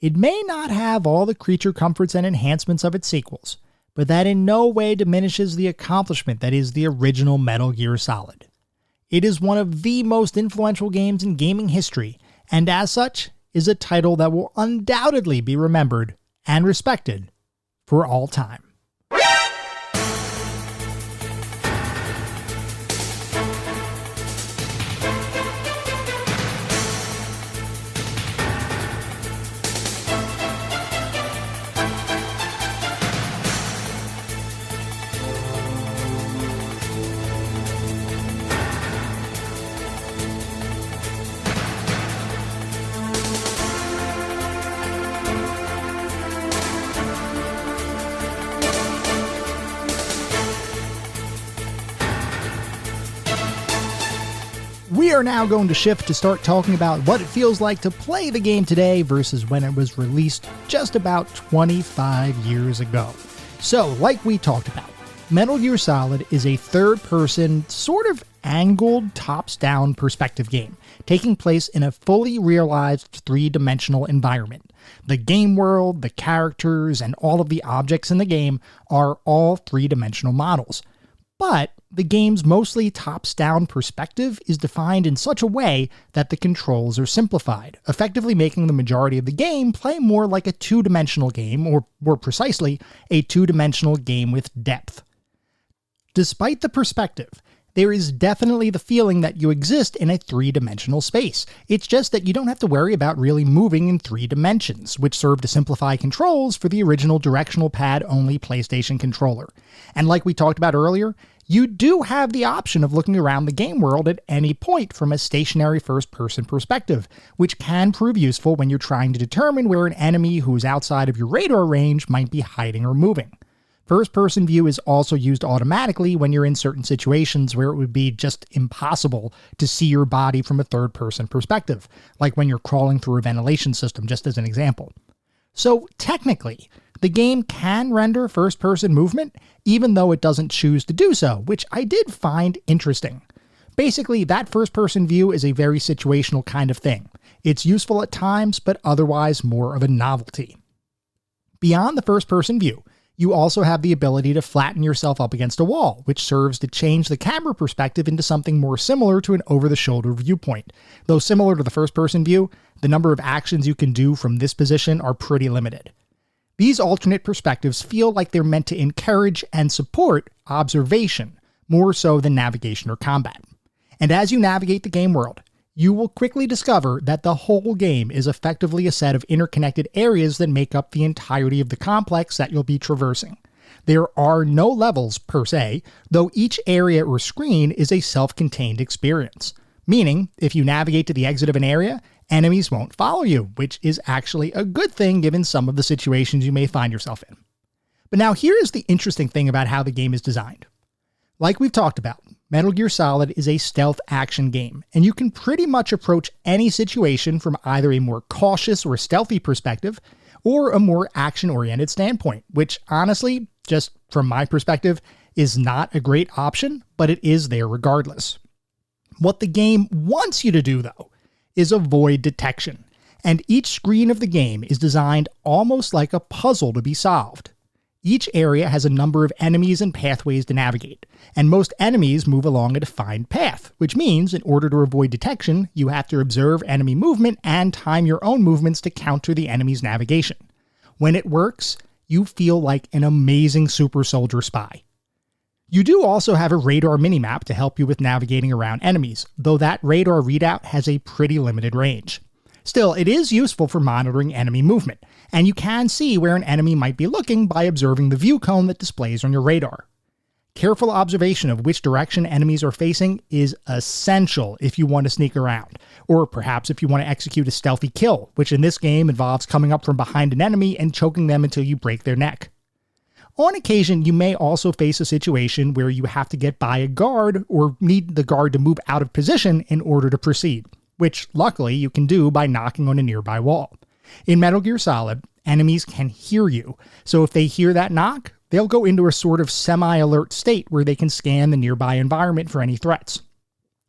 It may not have all the creature comforts and enhancements of its sequels, but that in no way diminishes the accomplishment that is the original Metal Gear Solid. It is one of the most influential games in gaming history, and as such, is a title that will undoubtedly be remembered and respected for all time. We are now going to shift to start talking about what it feels like to play the game today versus when it was released just about 25 years ago. So, like we talked about, Metal Gear Solid is a third-person, sort of angled, tops-down perspective game, taking place in a fully realized three-dimensional environment. The game world, the characters, and all of the objects in the game are all three-dimensional models. But the game's mostly tops-down perspective is defined in such a way that the controls are simplified, effectively making the majority of the game play more like a two-dimensional game, or more precisely, a two-dimensional game with depth. Despite the perspective, there is definitely the feeling that you exist in a three-dimensional space. It's just that you don't have to worry about really moving in 3 dimensions, which served to simplify controls for the original directional pad-only PlayStation controller. And like we talked about earlier, you do have the option of looking around the game world at any point from a stationary first-person perspective, which can prove useful when you're trying to determine where an enemy who's outside of your radar range might be hiding or moving. First-person view is also used automatically when you're in certain situations where it would be just impossible to see your body from a third-person perspective, like when you're crawling through a ventilation system, just as an example. So technically, the game can render first-person movement, even though it doesn't choose to do so, which I did find interesting. Basically, that first-person view is a very situational kind of thing. It's useful at times, but otherwise more of a novelty. Beyond the first-person view, you also have the ability to flatten yourself up against a wall, which serves to change the camera perspective into something more similar to an over-the-shoulder viewpoint. Though similar to the first-person view, the number of actions you can do from this position are pretty limited. These alternate perspectives feel like they're meant to encourage and support observation, more so than navigation or combat. And as you navigate the game world, you will quickly discover that the whole game is effectively a set of interconnected areas that make up the entirety of the complex that you'll be traversing. There are no levels per se, though each area or screen is a self-contained experience. Meaning, if you navigate to the exit of an area, enemies won't follow you, which is actually a good thing given some of the situations you may find yourself in. But now here is the interesting thing about how the game is designed. Like we've talked about, Metal Gear Solid is a stealth action game, and you can pretty much approach any situation from either a more cautious or stealthy perspective, or a more action-oriented standpoint, which honestly, just from my perspective, is not a great option, but it is there regardless. What the game wants you to do, though, is avoid detection, and each screen of the game is designed almost like a puzzle to be solved. Each area has a number of enemies and pathways to navigate, and most enemies move along a defined path, which means in order to avoid detection, you have to observe enemy movement and time your own movements to counter the enemy's navigation. When it works, you feel like an amazing super soldier spy. You do also have a radar minimap to help you with navigating around enemies, though that radar readout has a pretty limited range. Still, it is useful for monitoring enemy movement, and you can see where an enemy might be looking by observing the view cone that displays on your radar. Careful observation of which direction enemies are facing is essential if you want to sneak around, or perhaps if you want to execute a stealthy kill, which in this game involves coming up from behind an enemy and choking them until you break their neck. On occasion, you may also face a situation where you have to get by a guard or need the guard to move out of position in order to proceed, which luckily you can do by knocking on a nearby wall. In Metal Gear Solid, enemies can hear you, so if they hear that knock, they'll go into a sort of semi-alert state where they can scan the nearby environment for any threats.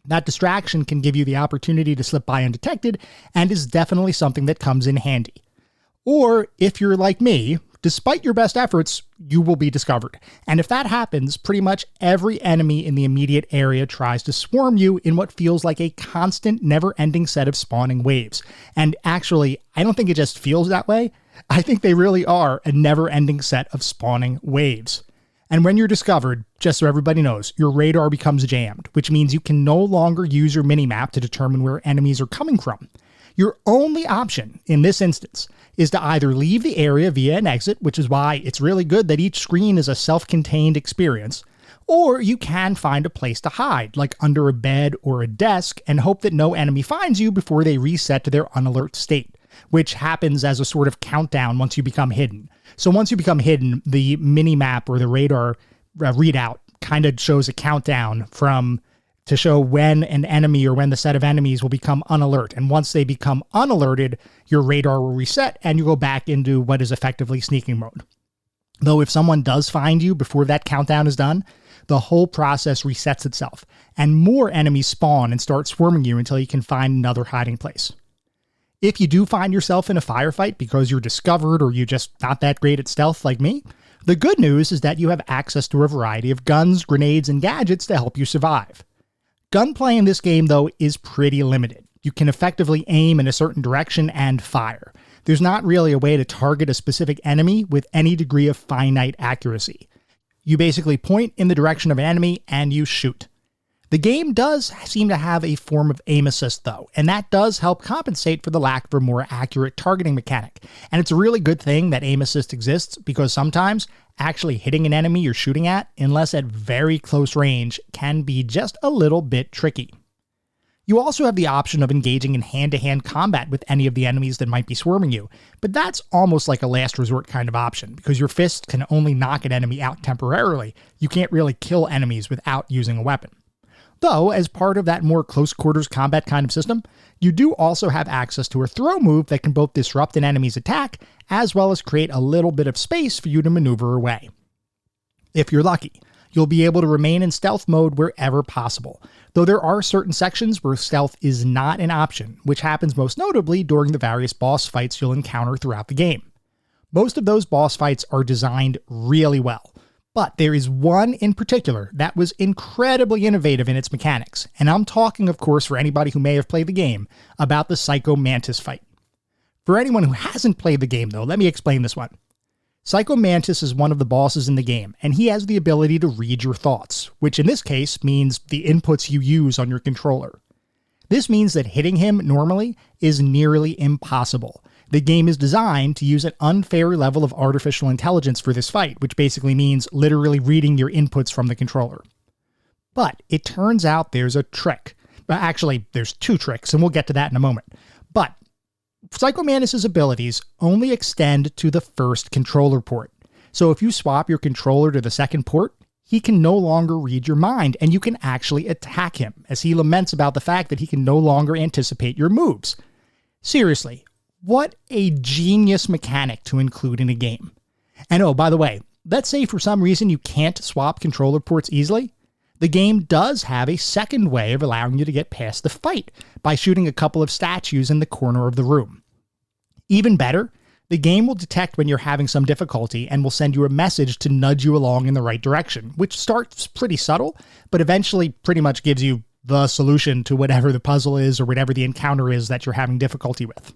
That distraction can give you the opportunity to slip by undetected and is definitely something that comes in handy. Or, if you're like me, despite your best efforts, you will be discovered. And if that happens, pretty much every enemy in the immediate area tries to swarm you in what feels like a constant, never-ending set of spawning waves. And actually, I don't think it just feels that way. I think they really are a never-ending set of spawning waves. And when you're discovered, just so everybody knows, your radar becomes jammed, which means you can no longer use your minimap to determine where enemies are coming from. Your only option, in this instance, is to either leave the area via an exit, which is why it's really good that each screen is a self-contained experience, or you can find a place to hide, like under a bed or a desk, and hope that no enemy finds you before they reset to their unalert state, which happens as a sort of countdown once you become hidden. So once you become hidden, the minimap or the radar readout kind of shows a countdown to show when an enemy or when the set of enemies will become unalert. And once they become unalerted, your radar will reset and you go back into what is effectively sneaking mode. Though if someone does find you before that countdown is done, the whole process resets itself and more enemies spawn and start swarming you until you can find another hiding place. If you do find yourself in a firefight because you're discovered or you're just not that great at stealth like me, the good news is that you have access to a variety of guns, grenades, and gadgets to help you survive. Gunplay in this game, though, is pretty limited. You can effectively aim in a certain direction and fire. There's not really a way to target a specific enemy with any degree of finite accuracy. You basically point in the direction of an enemy and you shoot. The game does seem to have a form of aim assist, though, and that does help compensate for the lack of a more accurate targeting mechanic. And it's a really good thing that aim assist exists because sometimes actually hitting an enemy you're shooting at, unless at very close range, can be just a little bit tricky. You also have the option of engaging in hand-to-hand combat with any of the enemies that might be swarming you, but that's almost like a last resort kind of option, because your fist can only knock an enemy out temporarily. You can't really kill enemies without using a weapon. Though, as part of that more close-quarters combat kind of system, you do also have access to a throw move that can both disrupt an enemy's attack, as well as create a little bit of space for you to maneuver away. If you're lucky, you'll be able to remain in stealth mode wherever possible, though there are certain sections where stealth is not an option, which happens most notably during the various boss fights you'll encounter throughout the game. Most of those boss fights are designed really well, but there is one in particular that was incredibly innovative in its mechanics, and I'm talking, of course, for anybody who may have played the game, about the Psycho Mantis fight. For anyone who hasn't played the game, though, let me explain this one. Psycho Mantis is one of the bosses in the game, and he has the ability to read your thoughts, which in this case means the inputs you use on your controller. This means that hitting him normally is nearly impossible. The game is designed to use an unfair level of artificial intelligence for this fight, which basically means literally reading your inputs from the controller. But it turns out there's a trick. Actually, there's two tricks, and we'll get to that in a moment. But Psycho Mantis' abilities only extend to the first controller port. So if you swap your controller to the second port, he can no longer read your mind, and you can actually attack him, as he laments about the fact that he can no longer anticipate your moves. Seriously, what a genius mechanic to include in a game. And oh, by the way, let's say for some reason you can't swap controller ports easily. The game does have a second way of allowing you to get past the fight by shooting a couple of statues in the corner of the room. Even better, the game will detect when you're having some difficulty and will send you a message to nudge you along in the right direction, which starts pretty subtle, but eventually pretty much gives you the solution to whatever the puzzle is or whatever the encounter is that you're having difficulty with.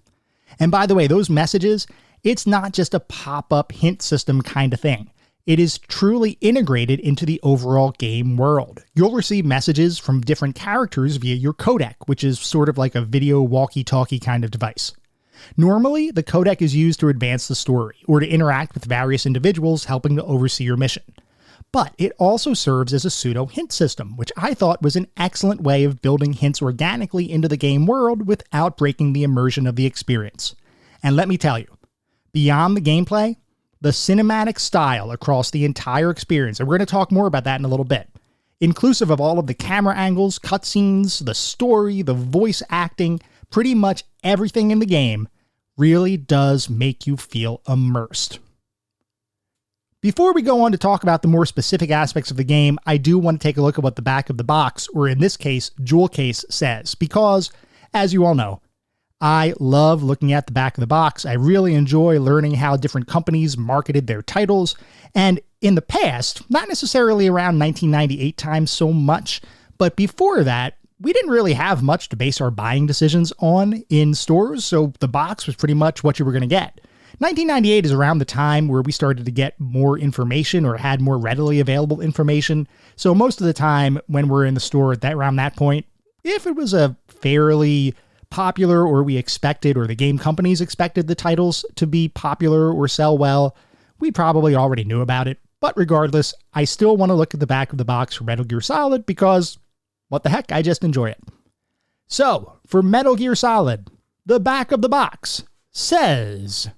And by the way, those messages, it's not just a pop-up hint system kind of thing. It is truly integrated into the overall game world. You'll receive messages from different characters via your codec, which is sort of like a video walkie-talkie kind of device. Normally, the codec is used to advance the story or to interact with various individuals helping to oversee your mission. But it also serves as a pseudo-hint system, which I thought was an excellent way of building hints organically into the game world without breaking the immersion of the experience. And let me tell you, beyond the gameplay, the cinematic style across the entire experience, and we're going to talk more about that in a little bit, inclusive of all of the camera angles, cutscenes, the story, the voice acting, pretty much everything in the game really does make you feel immersed. Before we go on to talk about the more specific aspects of the game, I do want to take a look at what the back of the box, or in this case, jewel case, says, because, as you all know, I love looking at the back of the box. I really enjoy learning how different companies marketed their titles, and in the past, not necessarily around 1998 time so much, but before that, we didn't really have much to base our buying decisions on in stores, so the box was pretty much what you were going to get. 1998 is around the time where we started to get more information or had more readily available information, so most of the time when we're in the store at around that point, if it was a fairly popular or we expected or the game companies expected the titles to be popular or sell well, we probably already knew about it. But regardless, I still want to look at the back of the box for Metal Gear Solid because, what the heck, I just enjoy it. So, for Metal Gear Solid, the back of the box says,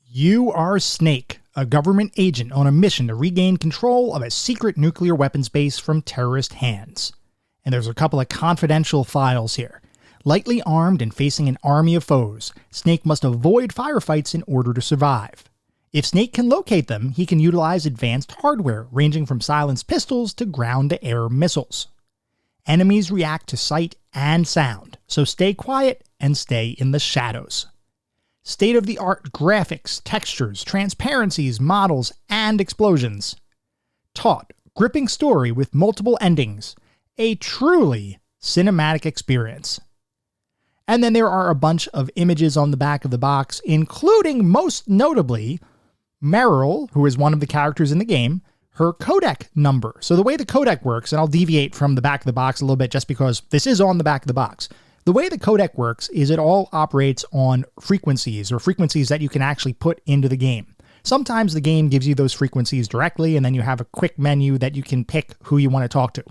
"You are Snake, a government agent on a mission to regain control of a secret nuclear weapons base from terrorist hands." And there's a couple of confidential files here. Lightly armed and facing an army of foes, Snake must avoid firefights in order to survive. If Snake can locate them, he can utilize advanced hardware ranging from silenced pistols to ground-to-air missiles. Enemies react to sight and sound, so stay quiet and stay in the shadows. State-of-the-art graphics, textures, transparencies, models, and explosions. Taut, gripping story with multiple endings. A truly cinematic experience. And then there are a bunch of images on the back of the box, including, most notably, Meryl, who is one of the characters in the game, her codec number. So the way the codec works, and I'll deviate from the back of the box a little bit just because this is on the back of the box. The way the codec works is it all operates on frequencies, or frequencies that you can actually put into the game. Sometimes the game gives you those frequencies directly, and then you have a quick menu that you can pick who you want to talk to.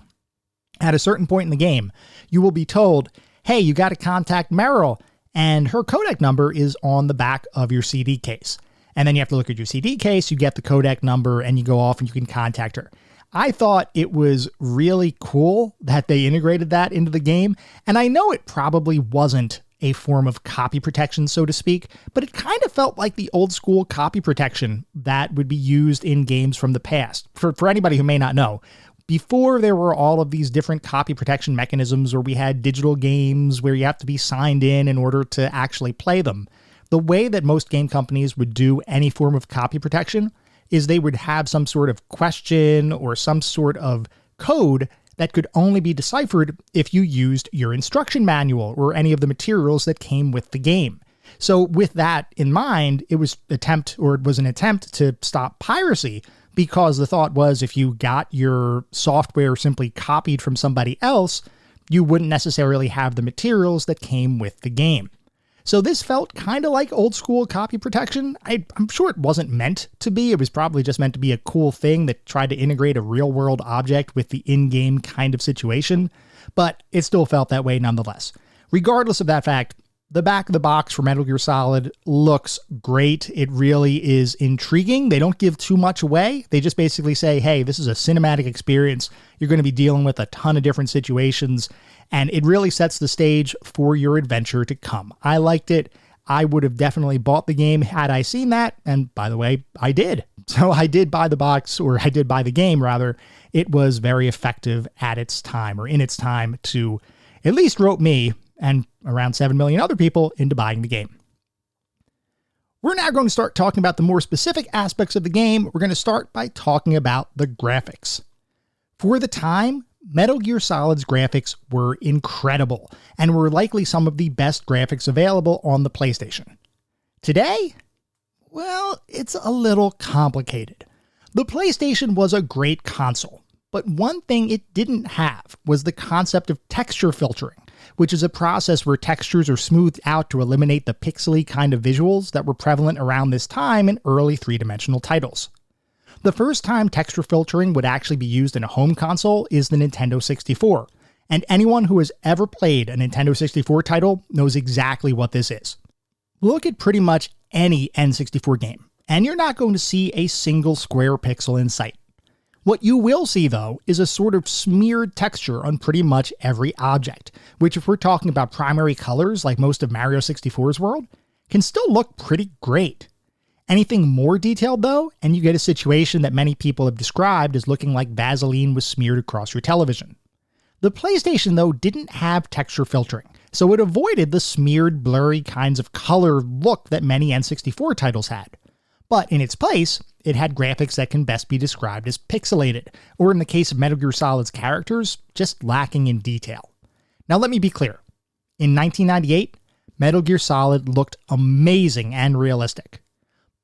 At a certain point in the game, you will be told, hey, you got to contact Meryl, and her codec number is on the back of your CD case. And then you have to look at your CD case, you get the codec number, and you go off and you can contact her. I thought it was really cool that they integrated that into the game, and I know it probably wasn't a form of copy protection, so to speak, but it kind of felt like the old school copy protection that would be used in games from the past. For anybody who may not know, before there were all of these different copy protection mechanisms where we had digital games where you have to be signed in order to actually play them, the way that most game companies would do any form of copy protection is they would have some sort of question or some sort of code that could only be deciphered if you used your instruction manual or any of the materials that came with the game. So with that in mind, it was an attempt to stop piracy, because the thought was if you got your software simply copied from somebody else, you wouldn't necessarily have the materials that came with the game. So this felt kind of like old school copy protection. I'm sure it wasn't meant to be. It was probably just meant to be a cool thing that tried to integrate a real world object with the in-game kind of situation, but it still felt that way nonetheless. Regardless of that fact, the back of the box for Metal Gear Solid looks great. It really is intriguing. They don't give too much away. They just basically say, hey, this is a cinematic experience. You're going to be dealing with a ton of different situations, and it really sets the stage for your adventure to come. I liked it. I would have definitely bought the game had I seen that, and by the way, I did. So I did buy the box, or I did buy the game, rather. It was very effective at its time, or in its time, to at least rope me and around 7 million other people into buying the game. We're now going to start talking about the more specific aspects of the game. We're going to start by talking about the graphics. For the time, Metal Gear Solid's graphics were incredible and were likely some of the best graphics available on the PlayStation. Today, well, it's a little complicated. The PlayStation was a great console, but one thing it didn't have was the concept of texture filtering, which is a process where textures are smoothed out to eliminate the pixely kind of visuals that were prevalent around this time in early three-dimensional titles. The first time texture filtering would actually be used in a home console is the Nintendo 64, and anyone who has ever played a Nintendo 64 title knows exactly what this is. Look at pretty much any N64 game, and you're not going to see a single square pixel in sight. What you will see, though, is a sort of smeared texture on pretty much every object, which, if we're talking about primary colors like most of Mario 64's world, can still look pretty great. Anything more detailed, though, and you get a situation that many people have described as looking like Vaseline was smeared across your television. The PlayStation, though, didn't have texture filtering, so it avoided the smeared, blurry kinds of color look that many N64 titles had. But in its place, it had graphics that can best be described as pixelated, or in the case of Metal Gear Solid's characters, just lacking in detail. Now let me be clear. In 1998, Metal Gear Solid looked amazing and realistic.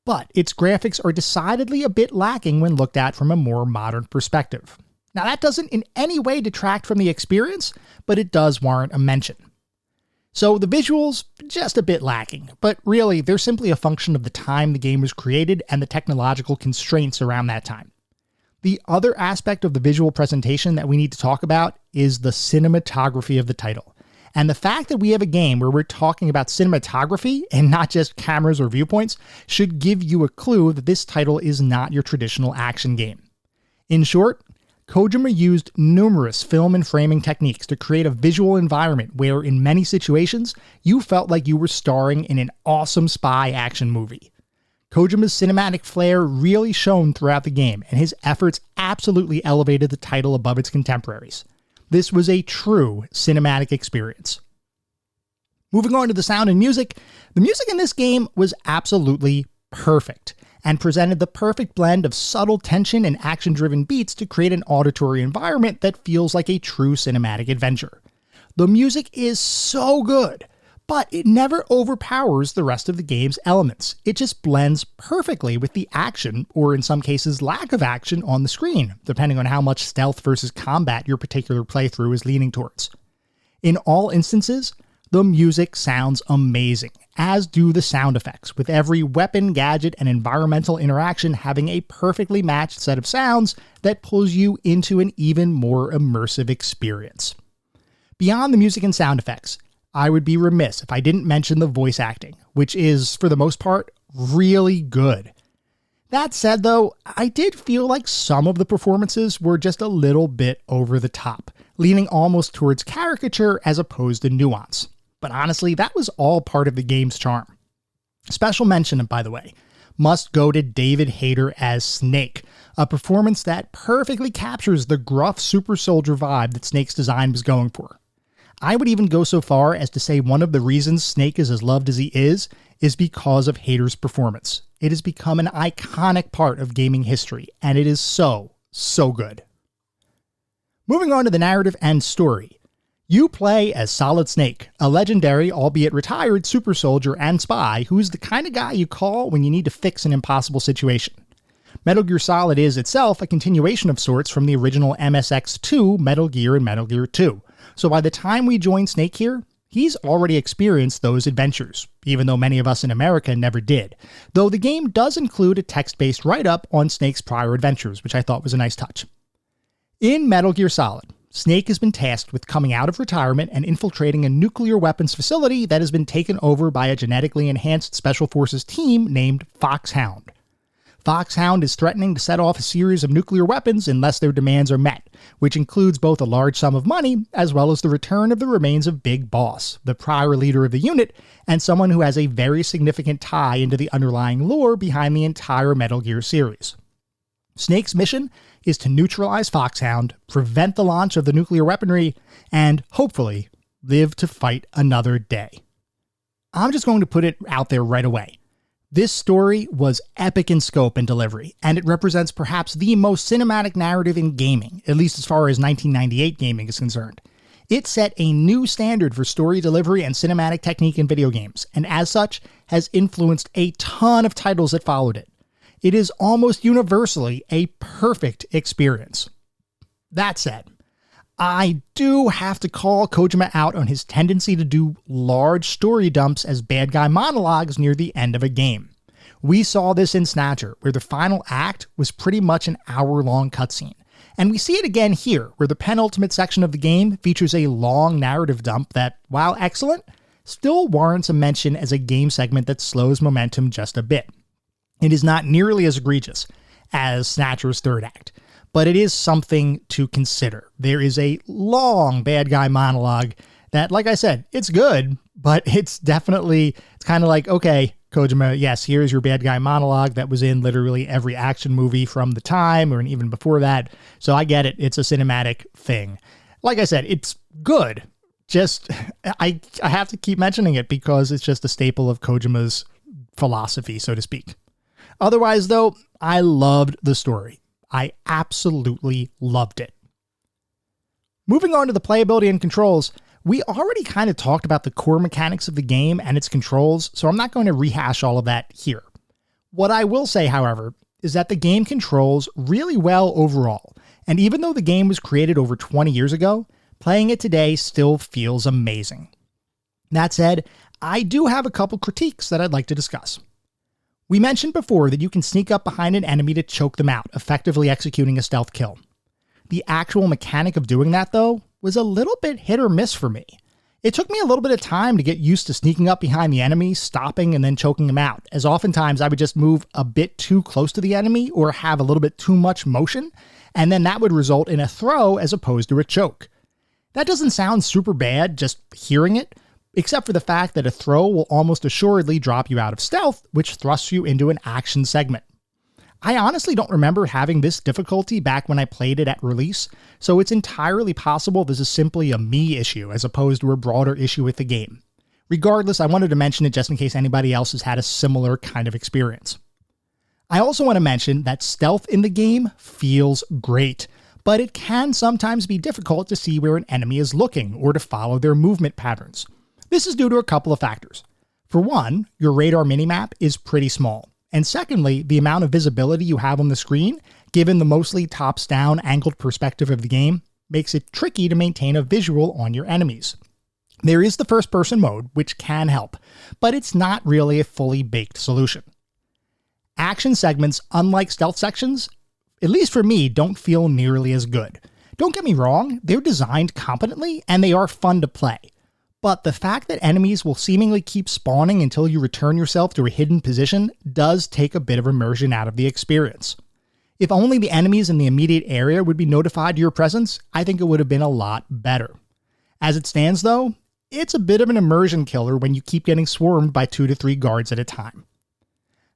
But its graphics are decidedly a bit lacking when looked at from a more modern perspective. Now that doesn't in any way detract from the experience, but it does warrant a mention. So the visuals, just a bit lacking, but really they're simply a function of the time the game was created and the technological constraints around that time. The other aspect of the visual presentation that we need to talk about is the cinematography of the title. And the fact that we have a game where we're talking about cinematography and not just cameras or viewpoints should give you a clue that this title is not your traditional action game. In short, Kojima used numerous film and framing techniques to create a visual environment where, in many situations, you felt like you were starring in an awesome spy action movie. Kojima's cinematic flair really shone throughout the game, and his efforts absolutely elevated the title above its contemporaries. This was a true cinematic experience. Moving on to the sound and music, the music in this game was absolutely perfect, and presented the perfect blend of subtle tension and action-driven beats to create an auditory environment that feels like a true cinematic adventure. The music is so good, but it never overpowers the rest of the game's elements. It just blends perfectly with the action, or in some cases lack of action, on the screen, depending on how much stealth versus combat your particular playthrough is leaning towards. In all instances, the music sounds amazing, as do the sound effects, with every weapon, gadget, and environmental interaction having a perfectly matched set of sounds that pulls you into an even more immersive experience. Beyond the music and sound effects, I would be remiss if I didn't mention the voice acting, which is, for the most part, really good. That said, though, I did feel like some of the performances were just a little bit over the top, leaning almost towards caricature as opposed to nuance. But honestly, that was all part of the game's charm. Special mention, by the way, must go to David Hayter as Snake, a performance that perfectly captures the gruff super soldier vibe that Snake's design was going for. I would even go so far as to say one of the reasons Snake is as loved as he is because of Hayter's performance. It has become an iconic part of gaming history, and it is so good. Moving on to the narrative and story. You play as Solid Snake, a legendary, albeit retired, super soldier and spy who's the kind of guy you call when you need to fix an impossible situation. Metal Gear Solid is itself a continuation of sorts from the original MSX2 Metal Gear and Metal Gear 2, So by the time we join Snake here, he's already experienced those adventures, even though many of us in America never did. Though the game does include a text-based write-up on Snake's prior adventures, which I thought was a nice touch. In Metal Gear Solid, Snake has been tasked with coming out of retirement and infiltrating a nuclear weapons facility that has been taken over by a genetically enhanced Special Forces team named Foxhound. Foxhound is threatening to set off a series of nuclear weapons unless their demands are met, which includes both a large sum of money as well as the return of the remains of Big Boss, the prior leader of the unit, and someone who has a very significant tie into the underlying lore behind the entire Metal Gear series. Snake's mission is to neutralize Foxhound, prevent the launch of the nuclear weaponry, and, hopefully, live to fight another day. I'm just going to put it out there right away. This story was epic in scope and delivery, and it represents perhaps the most cinematic narrative in gaming, at least as far as 1998 gaming is concerned. It set a new standard for story delivery and cinematic technique in video games, and as such, has influenced a ton of titles that followed it. It is almost universally a perfect experience. That said, I do have to call Kojima out on his tendency to do large story dumps as bad guy monologues near the end of a game. We saw this in Snatcher, where the final act was pretty much an hour-long cutscene. And we see it again here, where the penultimate section of the game features a long narrative dump that, while excellent, still warrants a mention as a game segment that slows momentum just a bit. It is not nearly as egregious as Snatcher's third act, but it is something to consider. There is a long bad guy monologue that, like I said, it's good, but it's kind of like, okay, Kojima, yes, here's your bad guy monologue that was in literally every action movie from the time or even before that. So I get it. It's a cinematic thing. Like I said, it's good. Just, I have to keep mentioning it because it's just a staple of Kojima's philosophy, so to speak. Otherwise, though, I loved the story. I absolutely loved it. Moving on to the playability and controls, we already kind of talked about the core mechanics of the game and its controls, so I'm not going to rehash all of that here. What I will say, however, is that the game controls really well overall, and even though the game was created over 20 years ago, playing it today still feels amazing. That said, I do have a couple critiques that I'd like to discuss. We mentioned before that you can sneak up behind an enemy to choke them out, effectively executing a stealth kill. The actual mechanic of doing that, though, was a little bit hit or miss for me. It took me a little bit of time to get used to sneaking up behind the enemy, stopping, and then choking them out, as oftentimes I would just move a bit too close to the enemy or have a little bit too much motion, and then that would result in a throw as opposed to a choke. That doesn't sound super bad just hearing it, except for the fact that a throw will almost assuredly drop you out of stealth, which thrusts you into an action segment. I honestly don't remember having this difficulty back when I played it at release, so it's entirely possible this is simply a me issue as opposed to a broader issue with the game. Regardless, I wanted to mention it just in case anybody else has had a similar kind of experience. I also want to mention that stealth in the game feels great, but it can sometimes be difficult to see where an enemy is looking or to follow their movement patterns. This is due to a couple of factors. For one, your radar minimap is pretty small. And secondly, the amount of visibility you have on the screen, given the mostly tops-down angled perspective of the game, makes it tricky to maintain a visual on your enemies. There is the first-person mode, which can help, but it's not really a fully baked solution. Action segments, unlike stealth sections, at least for me, don't feel nearly as good. Don't get me wrong, they're designed competently, and they are fun to play. But the fact that enemies will seemingly keep spawning until you return yourself to a hidden position does take a bit of immersion out of the experience. If only the enemies in the immediate area would be notified to your presence, I think it would have been a lot better. As it stands though, it's a bit of an immersion killer when you keep getting swarmed by 2 to 3 guards at a time.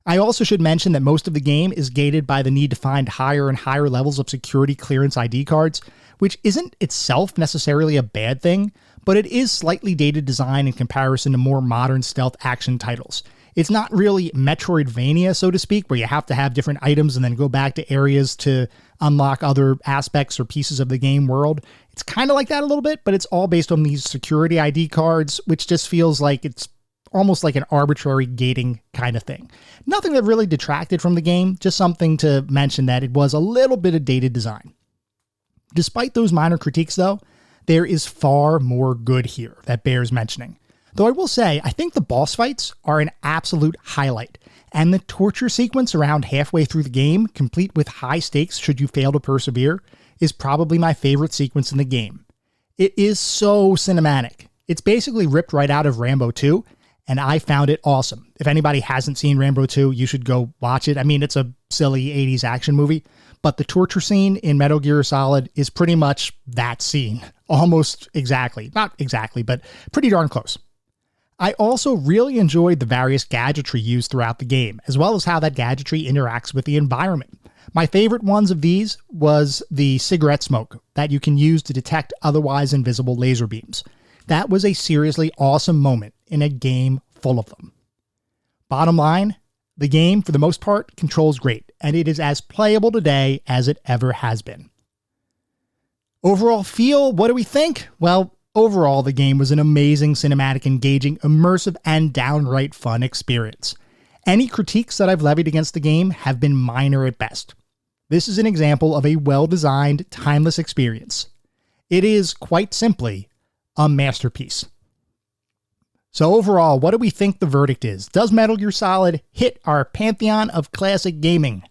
I also should mention that most of the game is gated by the need to find higher and higher levels of security clearance ID cards, which isn't itself necessarily a bad thing, but it is slightly dated design in comparison to more modern stealth action titles. It's not really Metroidvania, so to speak, where you have to have different items and then go back to areas to unlock other aspects or pieces of the game world. It's kind of like that a little bit, but it's all based on these security ID cards, which just feels like it's almost like an arbitrary gating kind of thing. Nothing that really detracted from the game, just something to mention that it was a little bit of dated design. Despite those minor critiques though, there is far more good here that bears mentioning. Though I will say, I think the boss fights are an absolute highlight, and the torture sequence around halfway through the game, complete with high stakes should you fail to persevere, is probably my favorite sequence in the game. It is so cinematic. It's basically ripped right out of Rambo 2, and I found it awesome. If anybody hasn't seen Rambo 2, you should go watch it. I mean, it's a silly 80s action movie, but the torture scene in Metal Gear Solid is pretty much that scene. Almost exactly. Not exactly, but pretty darn close. I also really enjoyed the various gadgetry used throughout the game, as well as how that gadgetry interacts with the environment. My favorite ones of these was the cigarette smoke that you can use to detect otherwise invisible laser beams. That was a seriously awesome moment in a game full of them. Bottom line, the game, for the most part, controls great, and it is as playable today as it ever has been. Overall feel, what do we think? Well, overall, the game was an amazing, cinematic, engaging, immersive, and downright fun experience. Any critiques that I've levied against the game have been minor at best. This is an example of a well-designed, timeless experience. It is, quite simply, a masterpiece. So overall, what do we think the verdict is? Does Metal Gear Solid hit our Pantheon of Classic Gaming?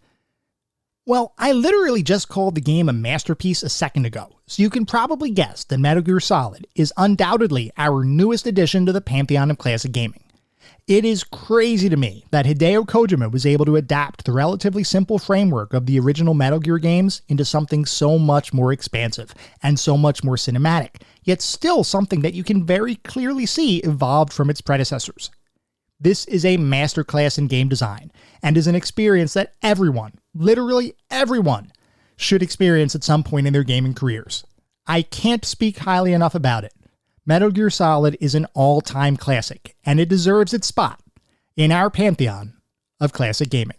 Well, I literally just called the game a masterpiece a second ago, so you can probably guess that Metal Gear Solid is undoubtedly our newest addition to the Pantheon of Classic Gaming. It is crazy to me that Hideo Kojima was able to adapt the relatively simple framework of the original Metal Gear games into something so much more expansive and so much more cinematic, yet still something that you can very clearly see evolved from its predecessors. This is a masterclass in game design and is an experience that everyone, literally everyone, should experience at some point in their gaming careers. I can't speak highly enough about it. Metal Gear Solid is an all-time classic, and it deserves its spot in our Pantheon of Classic Gaming.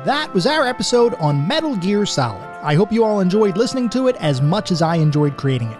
That was our episode on Metal Gear Solid. I hope you all enjoyed listening to it as much as I enjoyed creating it.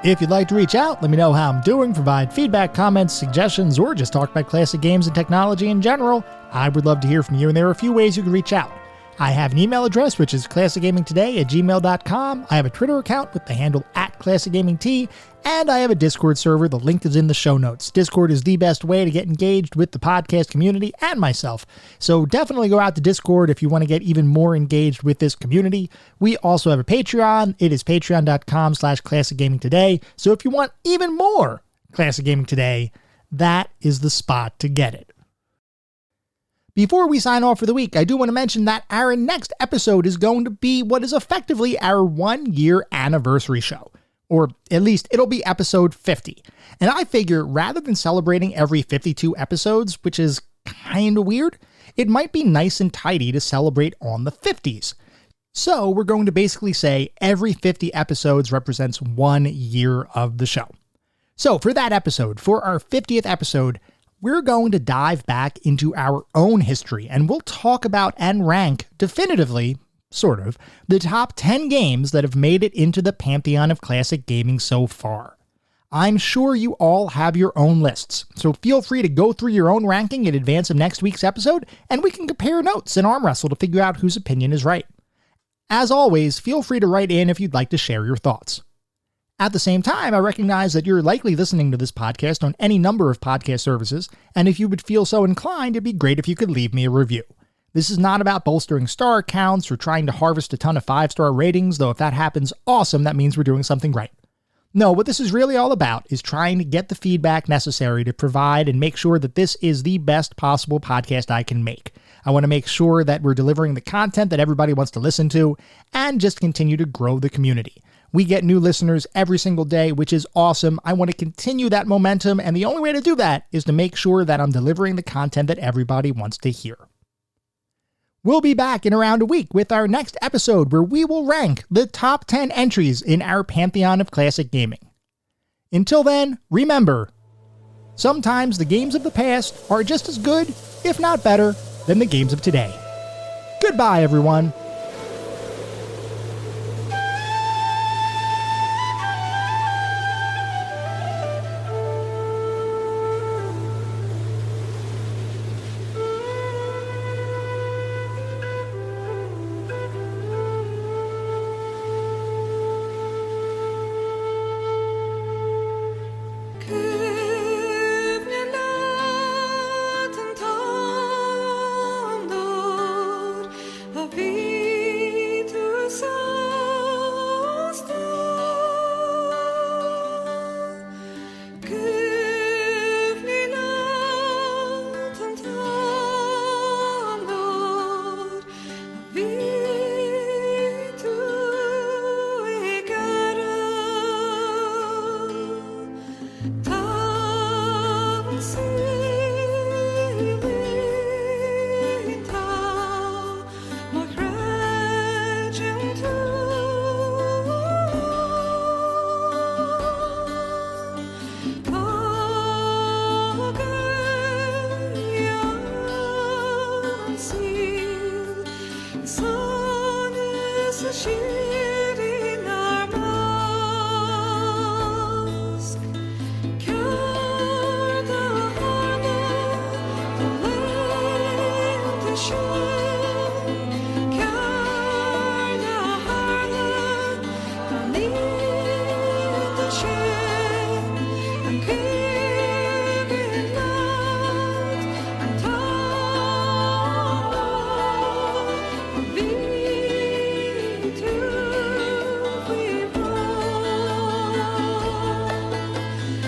If you'd like to reach out, let me know how I'm doing, provide feedback, comments, suggestions, or just talk about classic games and technology in general, I would love to hear from you, and there are a few ways you can reach out. I have an email address, which is classicgamingtoday@gmail.com. I have a Twitter account with the handle @classicgamingt, and I have a Discord server. The link is in the show notes. Discord is the best way to get engaged with the podcast community and myself. So definitely go out to Discord if you want to get even more engaged with this community. We also have a Patreon. It is patreon.com/classicgamingtoday. So if you want even more Classic Gaming Today, that is the spot to get it. Before we sign off for the week, I do want to mention that our next episode is going to be what is effectively our 1-year anniversary show. Or at least it'll be episode 50. And I figure rather than celebrating every 52 episodes, which is kind of weird, it might be nice and tidy to celebrate on the 50s. So we're going to basically say every 50 episodes represents 1 year of the show. So for that episode, for our 50th episode, we're going to dive back into our own history, and we'll talk about and rank definitively, sort of, the top 10 games that have made it into the Pantheon of Classic Gaming so far. I'm sure you all have your own lists, so feel free to go through your own ranking in advance of next week's episode, and we can compare notes and arm wrestle to figure out whose opinion is right. As always, feel free to write in if you'd like to share your thoughts. At the same time, I recognize that you're likely listening to this podcast on any number of podcast services, and if you would feel so inclined, it'd be great if you could leave me a review. This is not about bolstering star counts or trying to harvest a ton of 5-star ratings, though if that happens, awesome, that means we're doing something right. No, what this is really all about is trying to get the feedback necessary to provide and make sure that this is the best possible podcast I can make. I want to make sure that we're delivering the content that everybody wants to listen to, and just continue to grow the community. We get new listeners every single day, which is awesome. I want to continue that momentum, and the only way to do that is to make sure that I'm delivering the content that everybody wants to hear. We'll be back in around a week with our next episode where we will rank the top 10 entries in our Pantheon of Classic Gaming. Until then, remember, sometimes the games of the past are just as good, if not better, than the games of today. Goodbye, everyone.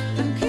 Okay.